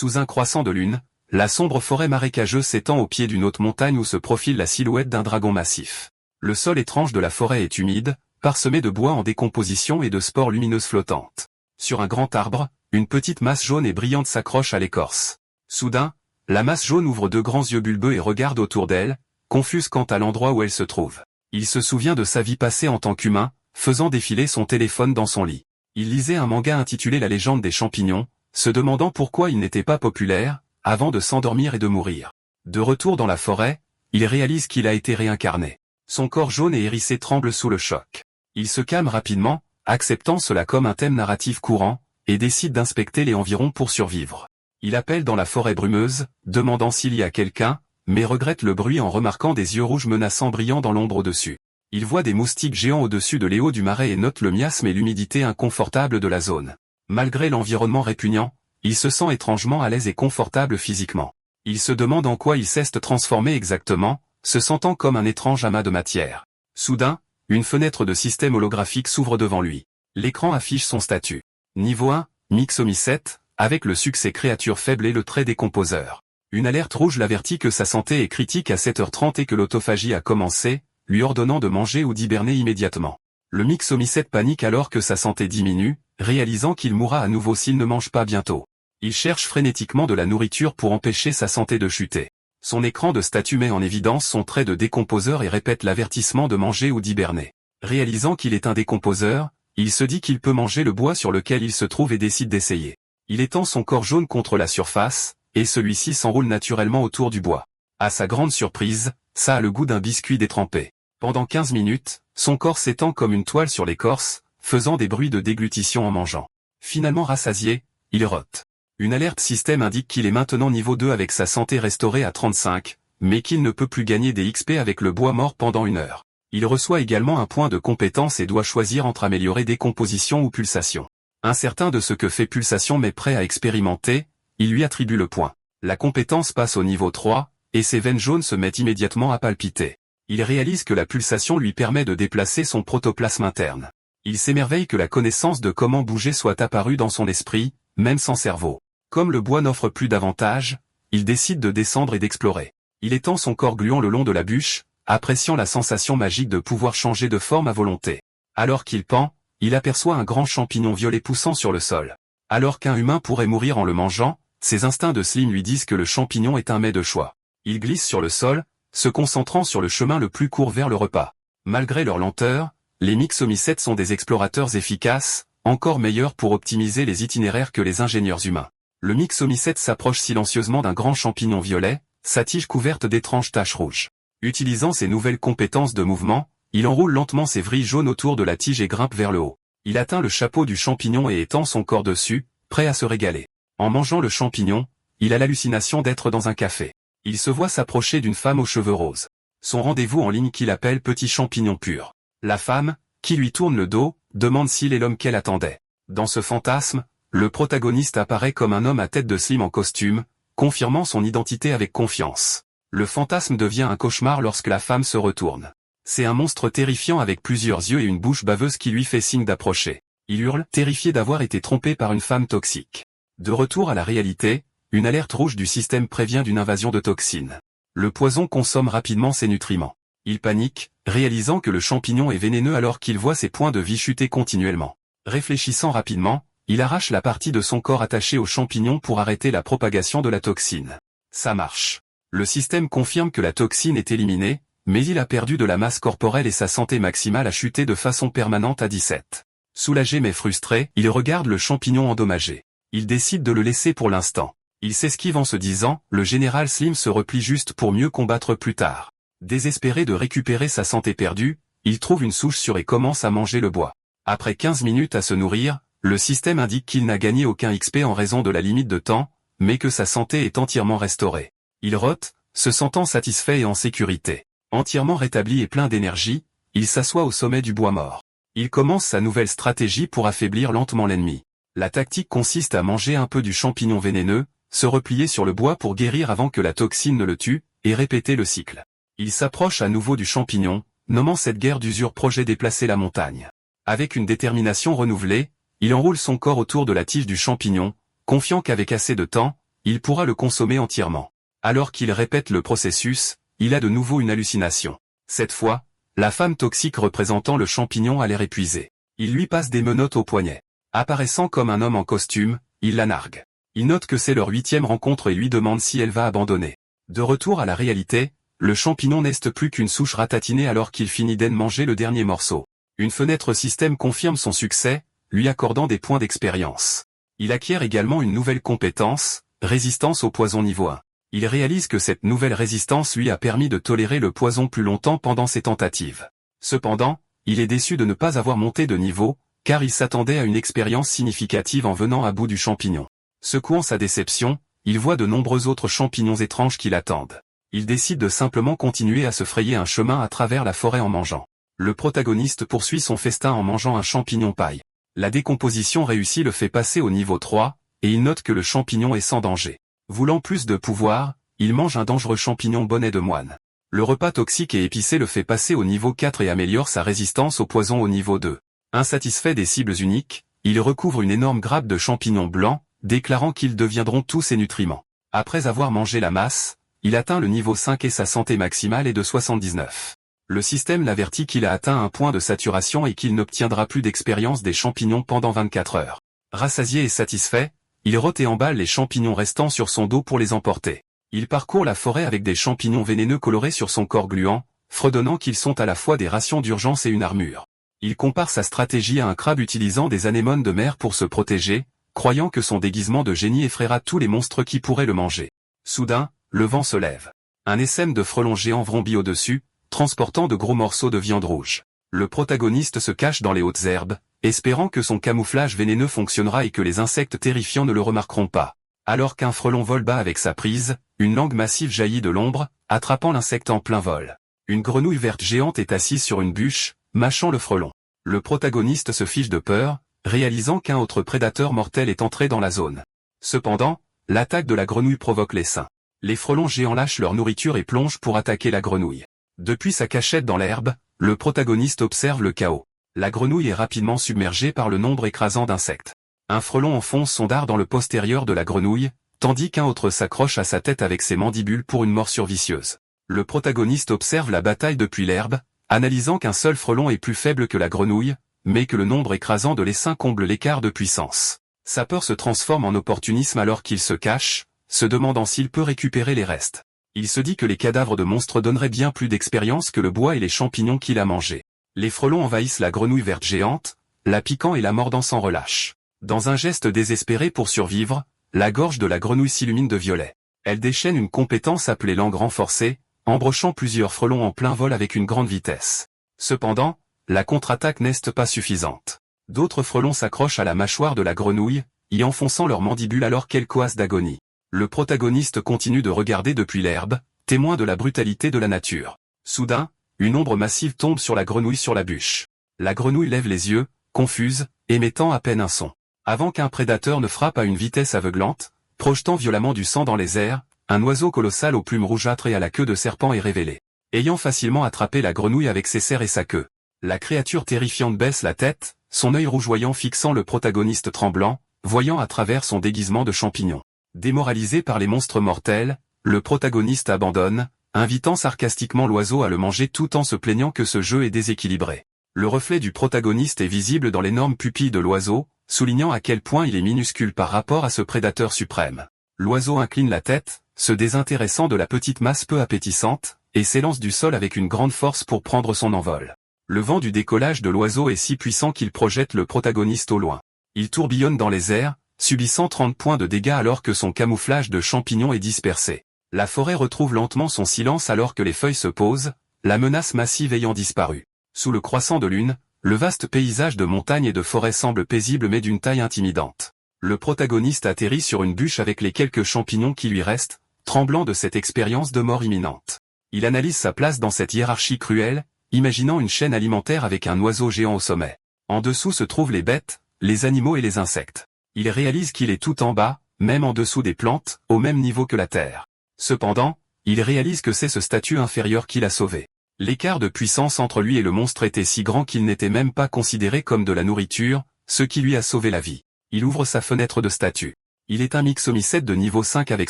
Sous un croissant de lune, la sombre forêt marécageuse s'étend au pied d'une haute montagne où se profile la silhouette d'un dragon massif. Le sol étrange de la forêt est humide, parsemé de bois en décomposition et de spores lumineuses flottantes. Sur un grand arbre, une petite masse jaune et brillante s'accroche à l'écorce. Soudain, la masse jaune ouvre deux grands yeux bulbeux et regarde autour d'elle, confuse quant à l'endroit où elle se trouve. Il se souvient de sa vie passée en tant qu'humain, faisant défiler son téléphone dans son lit. Il lisait un manga intitulé La légende des champignons, se demandant pourquoi il n'était pas populaire, avant de s'endormir et de mourir. De retour dans la forêt, il réalise qu'il a été réincarné. Son corps jaune et hérissé tremble sous le choc. Il se calme rapidement, acceptant cela comme un thème narratif courant, et décide d'inspecter les environs pour survivre. Il appelle dans la forêt brumeuse, demandant s'il y a quelqu'un, mais regrette le bruit en remarquant des yeux rouges menaçants brillant dans l'ombre au-dessus. Il voit des moustiques géants au-dessus de l'éau du marais et note le miasme et l'humidité inconfortable de la zone. Malgré l'environnement répugnant, il se sent étrangement à l'aise et confortable physiquement. Il se demande en quoi il s'est transformé exactement, se sentant comme un étrange amas de matière. Soudain, une fenêtre de système holographique s'ouvre devant lui. L'écran affiche son statut. Niveau 1, Mixomi 7, avec le succès créature faible et le trait décomposeur. Une alerte rouge l'avertit que sa santé est critique à 7h30 et que l'autophagie a commencé, lui ordonnant de manger ou d'hiberner immédiatement. Le Mixomi 7 panique alors que sa santé diminue, réalisant qu'il mourra à nouveau s'il ne mange pas bientôt. Il cherche frénétiquement de la nourriture pour empêcher sa santé de chuter. Son écran de statut met en évidence son trait de décomposeur et répète l'avertissement de manger ou d'hiberner. Réalisant qu'il est un décomposeur, il se dit qu'il peut manger le bois sur lequel il se trouve et décide d'essayer. Il étend son corps jaune contre la surface, et celui-ci s'enroule naturellement autour du bois. À sa grande surprise, ça a le goût d'un biscuit détrempé. Pendant 15 minutes, son corps s'étend comme une toile sur l'écorce, faisant des bruits de déglutition en mangeant. Finalement rassasié, il rote. Une alerte système indique qu'il est maintenant niveau 2 avec sa santé restaurée à 35, mais qu'il ne peut plus gagner des XP avec le bois mort pendant 1 heure. Il reçoit également un point de compétence et doit choisir entre améliorer décomposition ou pulsation. Incertain de ce que fait pulsation mais prêt à expérimenter, il lui attribue le point. La compétence passe au niveau 3, et ses veines jaunes se mettent immédiatement à palpiter. Il réalise que la pulsation lui permet de déplacer son protoplasme interne. Il s'émerveille que la connaissance de comment bouger soit apparue dans son esprit, même sans cerveau. Comme le bois n'offre plus d'avantages, il décide de descendre et d'explorer. Il étend son corps gluant le long de la bûche, appréciant la sensation magique de pouvoir changer de forme à volonté. Alors qu'il pend, il aperçoit un grand champignon violet poussant sur le sol. Alors qu'un humain pourrait mourir en le mangeant, ses instincts de Slim lui disent que le champignon est un mets de choix. Il glisse sur le sol, se concentrant sur le chemin le plus court vers le repas. Malgré leur lenteur, les Mixomi 7 sont des explorateurs efficaces, encore meilleurs pour optimiser les itinéraires que les ingénieurs humains. Le Mixomi 7 s'approche silencieusement d'un grand champignon violet, sa tige couverte d'étranges taches rouges. Utilisant ses nouvelles compétences de mouvement, il enroule lentement ses vrilles jaunes autour de la tige et grimpe vers le haut. Il atteint le chapeau du champignon et étend son corps dessus, prêt à se régaler. En mangeant le champignon, il a l'hallucination d'être dans un café. Il se voit s'approcher d'une femme aux cheveux roses. Son rendez-vous en ligne qu'il appelle Petit Champignon Pur. La femme, qui lui tourne le dos, demande s'il est l'homme qu'elle attendait. Dans ce fantasme, le protagoniste apparaît comme un homme à tête de Slim en costume, confirmant son identité avec confiance. Le fantasme devient un cauchemar lorsque la femme se retourne. C'est un monstre terrifiant avec plusieurs yeux et une bouche baveuse qui lui fait signe d'approcher. Il hurle, terrifié d'avoir été trompé par une femme toxique. De retour à la réalité, une alerte rouge du système prévient d'une invasion de toxines. Le poison consomme rapidement ses nutriments. Il panique, réalisant que le champignon est vénéneux alors qu'il voit ses points de vie chuter continuellement. Réfléchissant rapidement, il arrache la partie de son corps attachée au champignon pour arrêter la propagation de la toxine. Ça marche. Le système confirme que la toxine est éliminée, mais il a perdu de la masse corporelle et sa santé maximale a chuté de façon permanente à 17. Soulagé mais frustré, il regarde le champignon endommagé. Il décide de le laisser pour l'instant. Il s'esquive en se disant, le général Slim se replie juste pour mieux combattre plus tard. Désespéré de récupérer sa santé perdue, il trouve une souche sûre et commence à manger le bois. Après 15 minutes à se nourrir, le système indique qu'il n'a gagné aucun XP en raison de la limite de temps, mais que sa santé est entièrement restaurée. Il rote, se sentant satisfait et en sécurité. Entièrement rétabli et plein d'énergie, il s'assoit au sommet du bois mort. Il commence sa nouvelle stratégie pour affaiblir lentement l'ennemi. La tactique consiste à manger un peu du champignon vénéneux, se replier sur le bois pour guérir avant que la toxine ne le tue, et répéter le cycle. Il s'approche à nouveau du champignon, nommant cette guerre d'usure projet déplacer la montagne. Avec une détermination renouvelée, il enroule son corps autour de la tige du champignon, confiant qu'avec assez de temps, il pourra le consommer entièrement. Alors qu'il répète le processus, il a de nouveau une hallucination. Cette fois, la femme toxique représentant le champignon a l'air épuisée. Il lui passe des menottes au poignet. Apparaissant comme un homme en costume, il la nargue. Il note que c'est leur 8e rencontre et lui demande si elle va abandonner. De retour à la réalité, le champignon n'est plus qu'une souche ratatinée alors qu'il finit d'en manger le dernier morceau. Une fenêtre système confirme son succès, lui accordant des points d'expérience. Il acquiert également une nouvelle compétence, résistance au poison niveau 1. Il réalise que cette nouvelle résistance lui a permis de tolérer le poison plus longtemps pendant ses tentatives. Cependant, il est déçu de ne pas avoir monté de niveau, car il s'attendait à une expérience significative en venant à bout du champignon. Secouant sa déception, il voit de nombreux autres champignons étranges qui l'attendent. Il décide de simplement continuer à se frayer un chemin à travers la forêt en mangeant. Le protagoniste poursuit son festin en mangeant un champignon paille. La décomposition réussie le fait passer au niveau 3, et il note que le champignon est sans danger. Voulant plus de pouvoir, il mange un dangereux champignon bonnet de moine. Le repas toxique et épicé le fait passer au niveau 4 et améliore sa résistance au poison au niveau 2. Insatisfait des cibles uniques, il recouvre une énorme grappe de champignons blancs, déclarant qu'ils deviendront tous ses nutriments. Après avoir mangé la masse, il atteint le niveau 5 et sa santé maximale est de 79. Le système l'avertit qu'il a atteint un point de saturation et qu'il n'obtiendra plus d'expérience des champignons pendant 24 heures. Rassasié et satisfait, il rote et emballe les champignons restants sur son dos pour les emporter. Il parcourt la forêt avec des champignons vénéneux colorés sur son corps gluant, fredonnant qu'ils sont à la fois des rations d'urgence et une armure. Il compare sa stratégie à un crabe utilisant des anémones de mer pour se protéger, croyant que son déguisement de génie effraiera tous les monstres qui pourraient le manger. Soudain, le vent se lève. Un essaim de frelons géants vrombit au-dessus, transportant de gros morceaux de viande rouge. Le protagoniste se cache dans les hautes herbes, espérant que son camouflage vénéneux fonctionnera et que les insectes terrifiants ne le remarqueront pas. Alors qu'un frelon vole bas avec sa prise, une langue massive jaillit de l'ombre, attrapant l'insecte en plein vol. Une grenouille verte géante est assise sur une bûche, mâchant le frelon. Le protagoniste se fiche de peur, réalisant qu'un autre prédateur mortel est entré dans la zone. Cependant, l'attaque de la grenouille provoque l'essaim. Les frelons géants lâchent leur nourriture et plongent pour attaquer la grenouille. Depuis sa cachette dans l'herbe, le protagoniste observe le chaos. La grenouille est rapidement submergée par le nombre écrasant d'insectes. Un frelon enfonce son dard dans le postérieur de la grenouille, tandis qu'un autre s'accroche à sa tête avec ses mandibules pour une morsure vicieuse. Le protagoniste observe la bataille depuis l'herbe, analysant qu'un seul frelon est plus faible que la grenouille, mais que le nombre écrasant de l'essaim comble l'écart de puissance. Sa peur se transforme en opportunisme alors qu'il se cache, se demandant s'il peut récupérer les restes. Il se dit que les cadavres de monstres donneraient bien plus d'expérience que le bois et les champignons qu'il a mangés. Les frelons envahissent la grenouille verte géante, la piquant et la mordant sans relâche. Dans un geste désespéré pour survivre, la gorge de la grenouille s'illumine de violet. Elle déchaîne une compétence appelée langue renforcée, embrochant plusieurs frelons en plein vol avec une grande vitesse. Cependant, la contre-attaque n'est pas suffisante. D'autres frelons s'accrochent à la mâchoire de la grenouille, y enfonçant leurs mandibules alors qu'elle coasse d'agonie. Le protagoniste continue de regarder depuis l'herbe, témoin de la brutalité de la nature. Soudain, une ombre massive tombe sur la grenouille sur la bûche. La grenouille lève les yeux, confuse, émettant à peine un son. Avant qu'un prédateur ne frappe à une vitesse aveuglante, projetant violemment du sang dans les airs, un oiseau colossal aux plumes rougeâtres et à la queue de serpent est révélé. Ayant facilement attrapé la grenouille avec ses serres et sa queue, la créature terrifiante baisse la tête, son œil rougeoyant fixant le protagoniste tremblant, voyant à travers son déguisement de champignon. Démoralisé par les monstres mortels, le protagoniste abandonne, invitant sarcastiquement l'oiseau à le manger tout en se plaignant que ce jeu est déséquilibré. Le reflet du protagoniste est visible dans l'énorme pupille de l'oiseau, soulignant à quel point il est minuscule par rapport à ce prédateur suprême. L'oiseau incline la tête, se désintéressant de la petite masse peu appétissante, et s'élance du sol avec une grande force pour prendre son envol. Le vent du décollage de l'oiseau est si puissant qu'il projette le protagoniste au loin. Il tourbillonne dans les airs, subissant 30 points de dégâts alors que son camouflage de champignons est dispersé. La forêt retrouve lentement son silence alors que les feuilles se posent, la menace massive ayant disparu. Sous le croissant de lune, le vaste paysage de montagnes et de forêts semble paisible mais d'une taille intimidante. Le protagoniste atterrit sur une bûche avec les quelques champignons qui lui restent, tremblant de cette expérience de mort imminente. Il analyse sa place dans cette hiérarchie cruelle, imaginant une chaîne alimentaire avec un oiseau géant au sommet. En dessous se trouvent les bêtes, les animaux et les insectes. Il réalise qu'il est tout en bas, même en dessous des plantes, au même niveau que la terre. Cependant, il réalise que c'est ce statut inférieur qui l'a sauvé. L'écart de puissance entre lui et le monstre était si grand qu'il n'était même pas considéré comme de la nourriture, ce qui lui a sauvé la vie. Il ouvre sa fenêtre de statut. Il est un Mixomycète de niveau 5 avec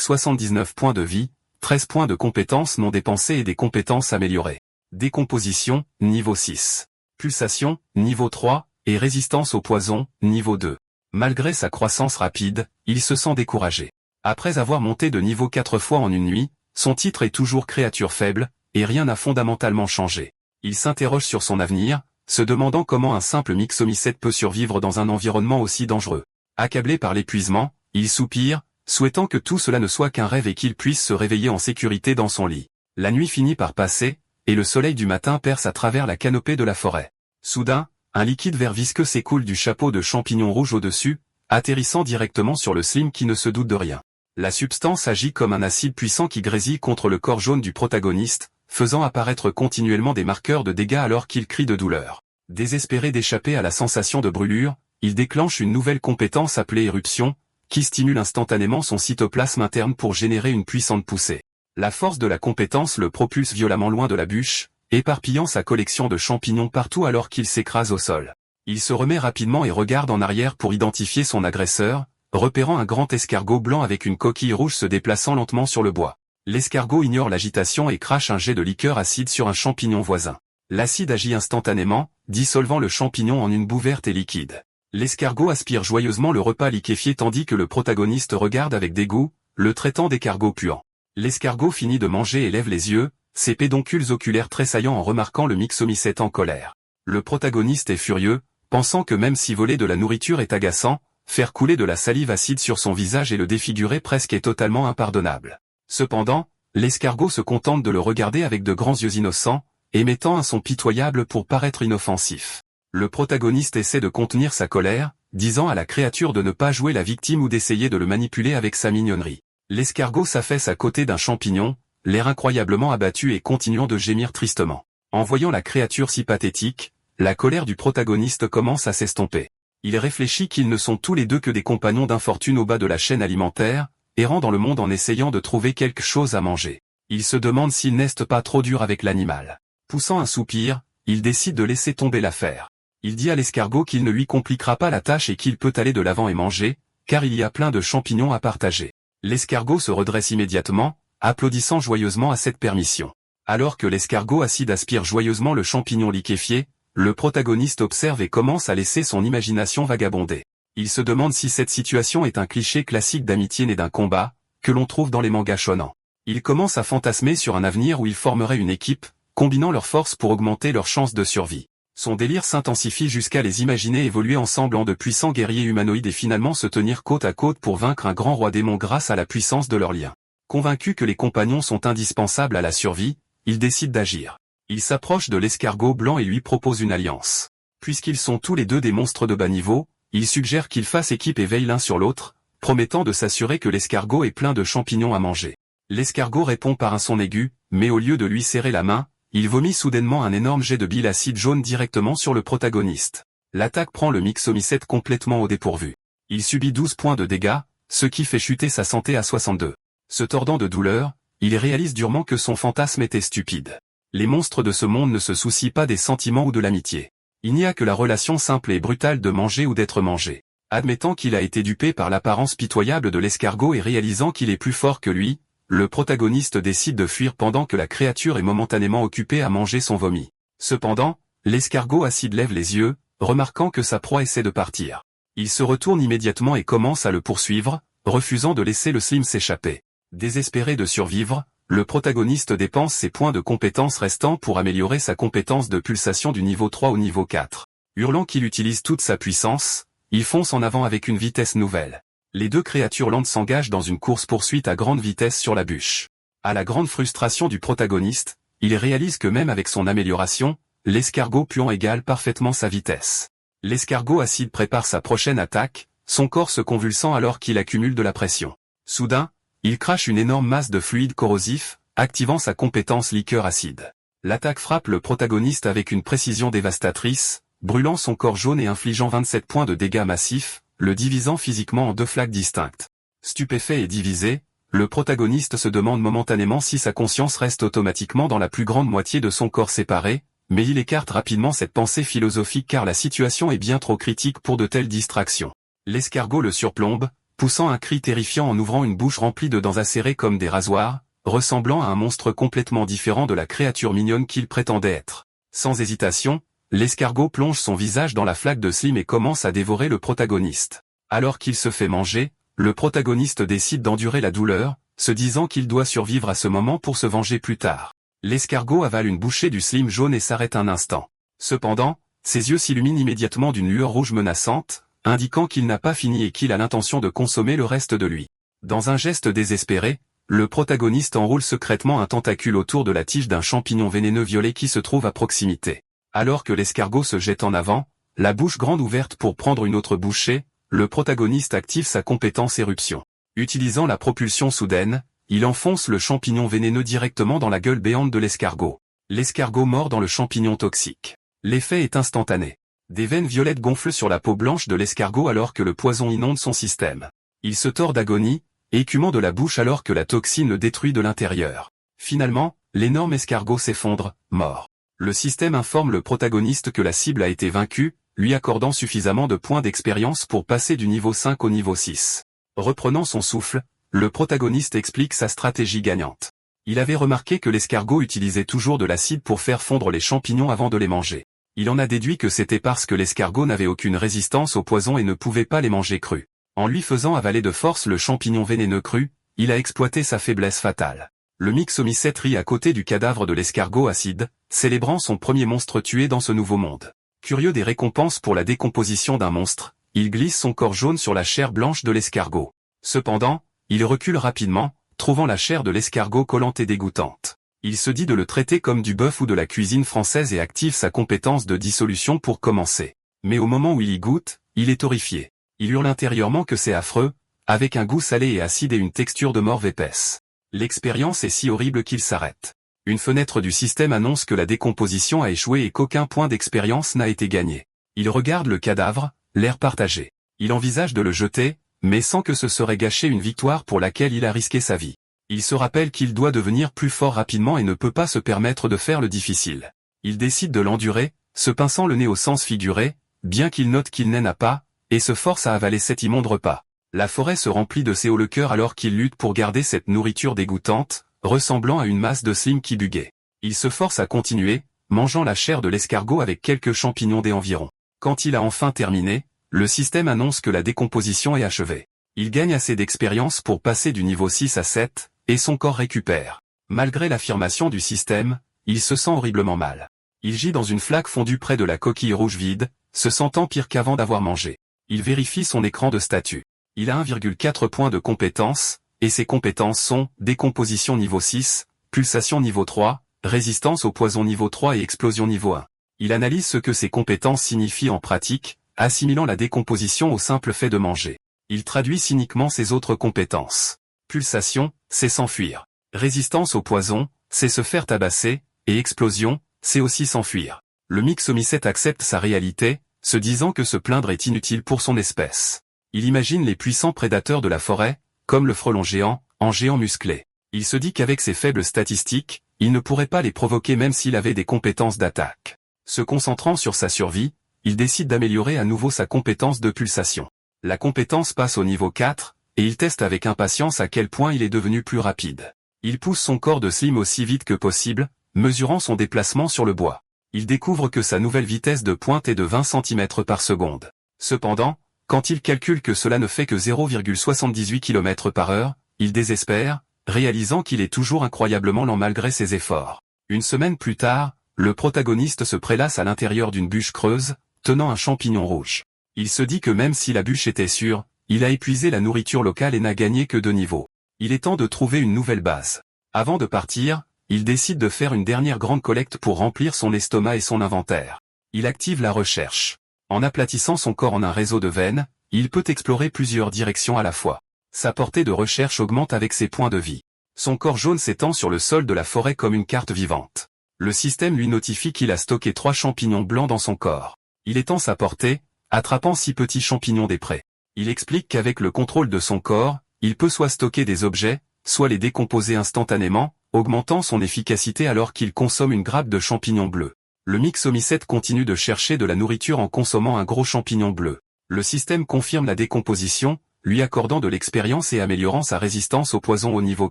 79 points de vie, 13 points de compétences non dépensées et des compétences améliorées. Décomposition, niveau 6. Pulsation, niveau 3, et résistance au poison, niveau 2. Malgré sa croissance rapide, il se sent découragé. Après avoir monté de niveau 4 fois en une nuit, son titre est toujours créature faible, et rien n'a fondamentalement changé. Il s'interroge sur son avenir, se demandant comment un simple Mixomycète peut survivre dans un environnement aussi dangereux. Accablé par l'épuisement, il soupire, souhaitant que tout cela ne soit qu'un rêve et qu'il puisse se réveiller en sécurité dans son lit. La nuit finit par passer, et le soleil du matin perce à travers la canopée de la forêt. Soudain, un liquide vert visqueux s'écoule du chapeau de champignon rouge au-dessus, atterrissant directement sur le Slim qui ne se doute de rien. La substance agit comme un acide puissant qui grésille contre le corps jaune du protagoniste, faisant apparaître continuellement des marqueurs de dégâts alors qu'il crie de douleur. Désespéré d'échapper à la sensation de brûlure, il déclenche une nouvelle compétence appelée éruption, qui stimule instantanément son cytoplasme interne pour générer une puissante poussée. La force de la compétence le propulse violemment loin de la bûche, éparpillant sa collection de champignons partout alors qu'il s'écrase au sol. Il se remet rapidement et regarde en arrière pour identifier son agresseur, repérant un grand escargot blanc avec une coquille rouge se déplaçant lentement sur le bois. L'escargot ignore l'agitation et crache un jet de liqueur acide sur un champignon voisin. L'acide agit instantanément, dissolvant le champignon en une boue verte et liquide. L'escargot aspire joyeusement le repas liquéfié tandis que le protagoniste regarde avec dégoût, le traitant d'écargot puant. L'escargot finit de manger et lève les yeux, ses pédoncules oculaires tressaillant en remarquant le Mixomycète en colère. Le protagoniste est furieux, pensant que même si voler de la nourriture est agaçant, faire couler de la salive acide sur son visage et le défigurer presque est totalement impardonnable. Cependant, l'escargot se contente de le regarder avec de grands yeux innocents, émettant un son pitoyable pour paraître inoffensif. Le protagoniste essaie de contenir sa colère, disant à la créature de ne pas jouer la victime ou d'essayer de le manipuler avec sa mignonnerie. L'escargot s'affaisse à côté d'un champignon, l'air incroyablement abattu et continuant de gémir tristement. En voyant la créature si pathétique, la colère du protagoniste commence à s'estomper. Il réfléchit qu'ils ne sont tous les deux que des compagnons d'infortune au bas de la chaîne alimentaire, errant dans le monde en essayant de trouver quelque chose à manger. Il se demande s'il n'est pas trop dur avec l'animal. Poussant un soupir, il décide de laisser tomber l'affaire. Il dit à l'escargot qu'il ne lui compliquera pas la tâche et qu'il peut aller de l'avant et manger, car il y a plein de champignons à partager. L'escargot se redresse immédiatement, applaudissant joyeusement à cette permission. Alors que l'escargot acide aspire joyeusement le champignon liquéfié, le protagoniste observe et commence à laisser son imagination vagabonder. Il se demande si cette situation est un cliché classique d'amitié né d'un combat, que l'on trouve dans les mangas shonen. Il commence à fantasmer sur un avenir où ils formeraient une équipe, combinant leurs forces pour augmenter leurs chances de survie. Son délire s'intensifie jusqu'à les imaginer évoluer ensemble en de puissants guerriers humanoïdes et finalement se tenir côte à côte pour vaincre un grand roi démon grâce à la puissance de leurs liens. Convaincu que les compagnons sont indispensables à la survie, il décide d'agir. Il s'approche de l'escargot blanc et lui propose une alliance. Puisqu'ils sont tous les deux des monstres de bas niveau, il suggère qu'ils fassent équipe et veillent l'un sur l'autre, promettant de s'assurer que l'escargot ait plein de champignons à manger. L'escargot répond par un son aigu, mais au lieu de lui serrer la main, il vomit soudainement un énorme jet de bile acide jaune directement sur le protagoniste. L'attaque prend le Mixomycète complètement au dépourvu. Il subit 12 points de dégâts, ce qui fait chuter sa santé à 62. Se tordant de douleur, il réalise durement que son fantasme était stupide. Les monstres de ce monde ne se soucient pas des sentiments ou de l'amitié. Il n'y a que la relation simple et brutale de manger ou d'être mangé. Admettant qu'il a été dupé par l'apparence pitoyable de l'escargot et réalisant qu'il est plus fort que lui, le protagoniste décide de fuir pendant que la créature est momentanément occupée à manger son vomi. Cependant, l'escargot acide lève les yeux, remarquant que sa proie essaie de partir. Il se retourne immédiatement et commence à le poursuivre, refusant de laisser le Slim s'échapper. Désespéré de survivre, le protagoniste dépense ses points de compétence restants pour améliorer sa compétence de pulsation du niveau 3 au niveau 4. Hurlant qu'il utilise toute sa puissance, il fonce en avant avec une vitesse nouvelle. Les deux créatures lentes s'engagent dans une course-poursuite à grande vitesse sur la bûche. À la grande frustration du protagoniste, il réalise que même avec son amélioration, l'escargot puant égale parfaitement sa vitesse. L'escargot acide prépare sa prochaine attaque, son corps se convulsant alors qu'il accumule de la pression. Soudain, il crache une énorme masse de fluide corrosif, activant sa compétence liqueur acide. L'attaque frappe le protagoniste avec une précision dévastatrice, brûlant son corps jaune et infligeant 27 points de dégâts massifs, le divisant physiquement en deux flaques distinctes. Stupéfait et divisé, le protagoniste se demande momentanément si sa conscience reste automatiquement dans la plus grande moitié de son corps séparé, mais il écarte rapidement cette pensée philosophique car la situation est bien trop critique pour de telles distractions. L'escargot le surplombe, poussant un cri terrifiant en ouvrant une bouche remplie de dents acérées comme des rasoirs, ressemblant à un monstre complètement différent de la créature mignonne qu'il prétendait être. Sans hésitation, l'escargot plonge son visage dans la flaque de slime et commence à dévorer le protagoniste. Alors qu'il se fait manger, le protagoniste décide d'endurer la douleur, se disant qu'il doit survivre à ce moment pour se venger plus tard. L'escargot avale une bouchée du slime jaune et s'arrête un instant. Cependant, ses yeux s'illuminent immédiatement d'une lueur rouge menaçante, indiquant qu'il n'a pas fini et qu'il a l'intention de consommer le reste de lui. Dans un geste désespéré, le protagoniste enroule secrètement un tentacule autour de la tige d'un champignon vénéneux violet qui se trouve à proximité. Alors que l'escargot se jette en avant, la bouche grande ouverte pour prendre une autre bouchée, le protagoniste active sa compétence éruption. Utilisant la propulsion soudaine, il enfonce le champignon vénéneux directement dans la gueule béante de l'escargot. L'escargot mord dans le champignon toxique. L'effet est instantané. Des veines violettes gonflent sur la peau blanche de l'escargot alors que le poison inonde son système. Il se tord d'agonie, écumant de la bouche alors que la toxine le détruit de l'intérieur. Finalement, l'énorme escargot s'effondre, mort. Le système informe le protagoniste que la cible a été vaincue, lui accordant suffisamment de points d'expérience pour passer du niveau 5 au niveau 6. Reprenant son souffle, le protagoniste explique sa stratégie gagnante. Il avait remarqué que l'escargot utilisait toujours de l'acide pour faire fondre les champignons avant de les manger. Il en a déduit que c'était parce que l'escargot n'avait aucune résistance au poison et ne pouvait pas les manger crus. En lui faisant avaler de force le champignon vénéneux cru, il a exploité sa faiblesse fatale. Le Myxomycète rit à côté du cadavre de l'escargot acide, célébrant son premier monstre tué dans ce nouveau monde. Curieux des récompenses pour la décomposition d'un monstre, il glisse son corps jaune sur la chair blanche de l'escargot. Cependant, il recule rapidement, trouvant la chair de l'escargot collante et dégoûtante. Il se dit de le traiter comme du bœuf ou de la cuisine française et active sa compétence de dissolution pour commencer. Mais au moment où il y goûte, il est horrifié. Il hurle intérieurement que c'est affreux, avec un goût salé et acide et une texture de morve épaisse. L'expérience est si horrible qu'il s'arrête. Une fenêtre du système annonce que la décomposition a échoué et qu'aucun point d'expérience n'a été gagné. Il regarde le cadavre, l'air partagé. Il envisage de le jeter, mais sent que ce serait gâcher une victoire pour laquelle il a risqué sa vie. Il se rappelle qu'il doit devenir plus fort rapidement et ne peut pas se permettre de faire le difficile. Il décide de l'endurer, se pinçant le nez au sens figuré, bien qu'il note qu'il n'en a pas, et se force à avaler cet immonde repas. La forêt se remplit de ses hauts le cœur alors qu'il lutte pour garder cette nourriture dégoûtante, ressemblant à une masse de slime qui buguait. Il se force à continuer, mangeant la chair de l'escargot avec quelques champignons des environs. Quand il a enfin terminé, le système annonce que la décomposition est achevée. Il gagne assez d'expérience pour passer du niveau 6 à 7, et son corps récupère. Malgré l'affirmation du système, il se sent horriblement mal. Il gît dans une flaque fondue près de la coquille rouge vide, se sentant pire qu'avant d'avoir mangé. Il vérifie son écran de statut. Il a 1,4 points de compétences, et ses compétences sont décomposition niveau 6, pulsation niveau 3, résistance au poison niveau 3 et explosion niveau 1. Il analyse ce que ces compétences signifient en pratique, assimilant la décomposition au simple fait de manger. Il traduit cyniquement ses autres compétences. Pulsation, c'est s'enfuir. Résistance au poison, c'est se faire tabasser, et explosion, c'est aussi s'enfuir. Le Myxomycète accepte sa réalité, se disant que se plaindre est inutile pour son espèce. Il imagine les puissants prédateurs de la forêt, comme le frelon géant, en géant musclé. Il se dit qu'avec ses faibles statistiques, il ne pourrait pas les provoquer même s'il avait des compétences d'attaque. Se concentrant sur sa survie, il décide d'améliorer à nouveau sa compétence de pulsation. La compétence passe au niveau 4, et il teste avec impatience à quel point il est devenu plus rapide. Il pousse son corps de slime aussi vite que possible, mesurant son déplacement sur le bois. Il découvre que sa nouvelle vitesse de pointe est de 20 cm par seconde. Cependant, quand il calcule que cela ne fait que 0,78 km par heure, il désespère, réalisant qu'il est toujours incroyablement lent malgré ses efforts. Une semaine plus tard, le protagoniste se prélasse à l'intérieur d'une bûche creuse, tenant un champignon rouge. Il se dit que même si la bûche était sûre, il a épuisé la nourriture locale et n'a gagné que 2 niveaux. Il est temps de trouver une nouvelle base. Avant de partir, il décide de faire une dernière grande collecte pour remplir son estomac et son inventaire. Il active la recherche. En aplatissant son corps en un réseau de veines, il peut explorer plusieurs directions à la fois. Sa portée de recherche augmente avec ses points de vie. Son corps jaune s'étend sur le sol de la forêt comme une carte vivante. Le système lui notifie qu'il a stocké 3 champignons blancs dans son corps. Il étend sa portée, attrapant 6 petits champignons des prés. Il explique qu'avec le contrôle de son corps, il peut soit stocker des objets, soit les décomposer instantanément, augmentant son efficacité alors qu'il consomme une grappe de champignons bleus. Le Myxomycète continue de chercher de la nourriture en consommant un gros champignon bleu. Le système confirme la décomposition, lui accordant de l'expérience et améliorant sa résistance au poison au niveau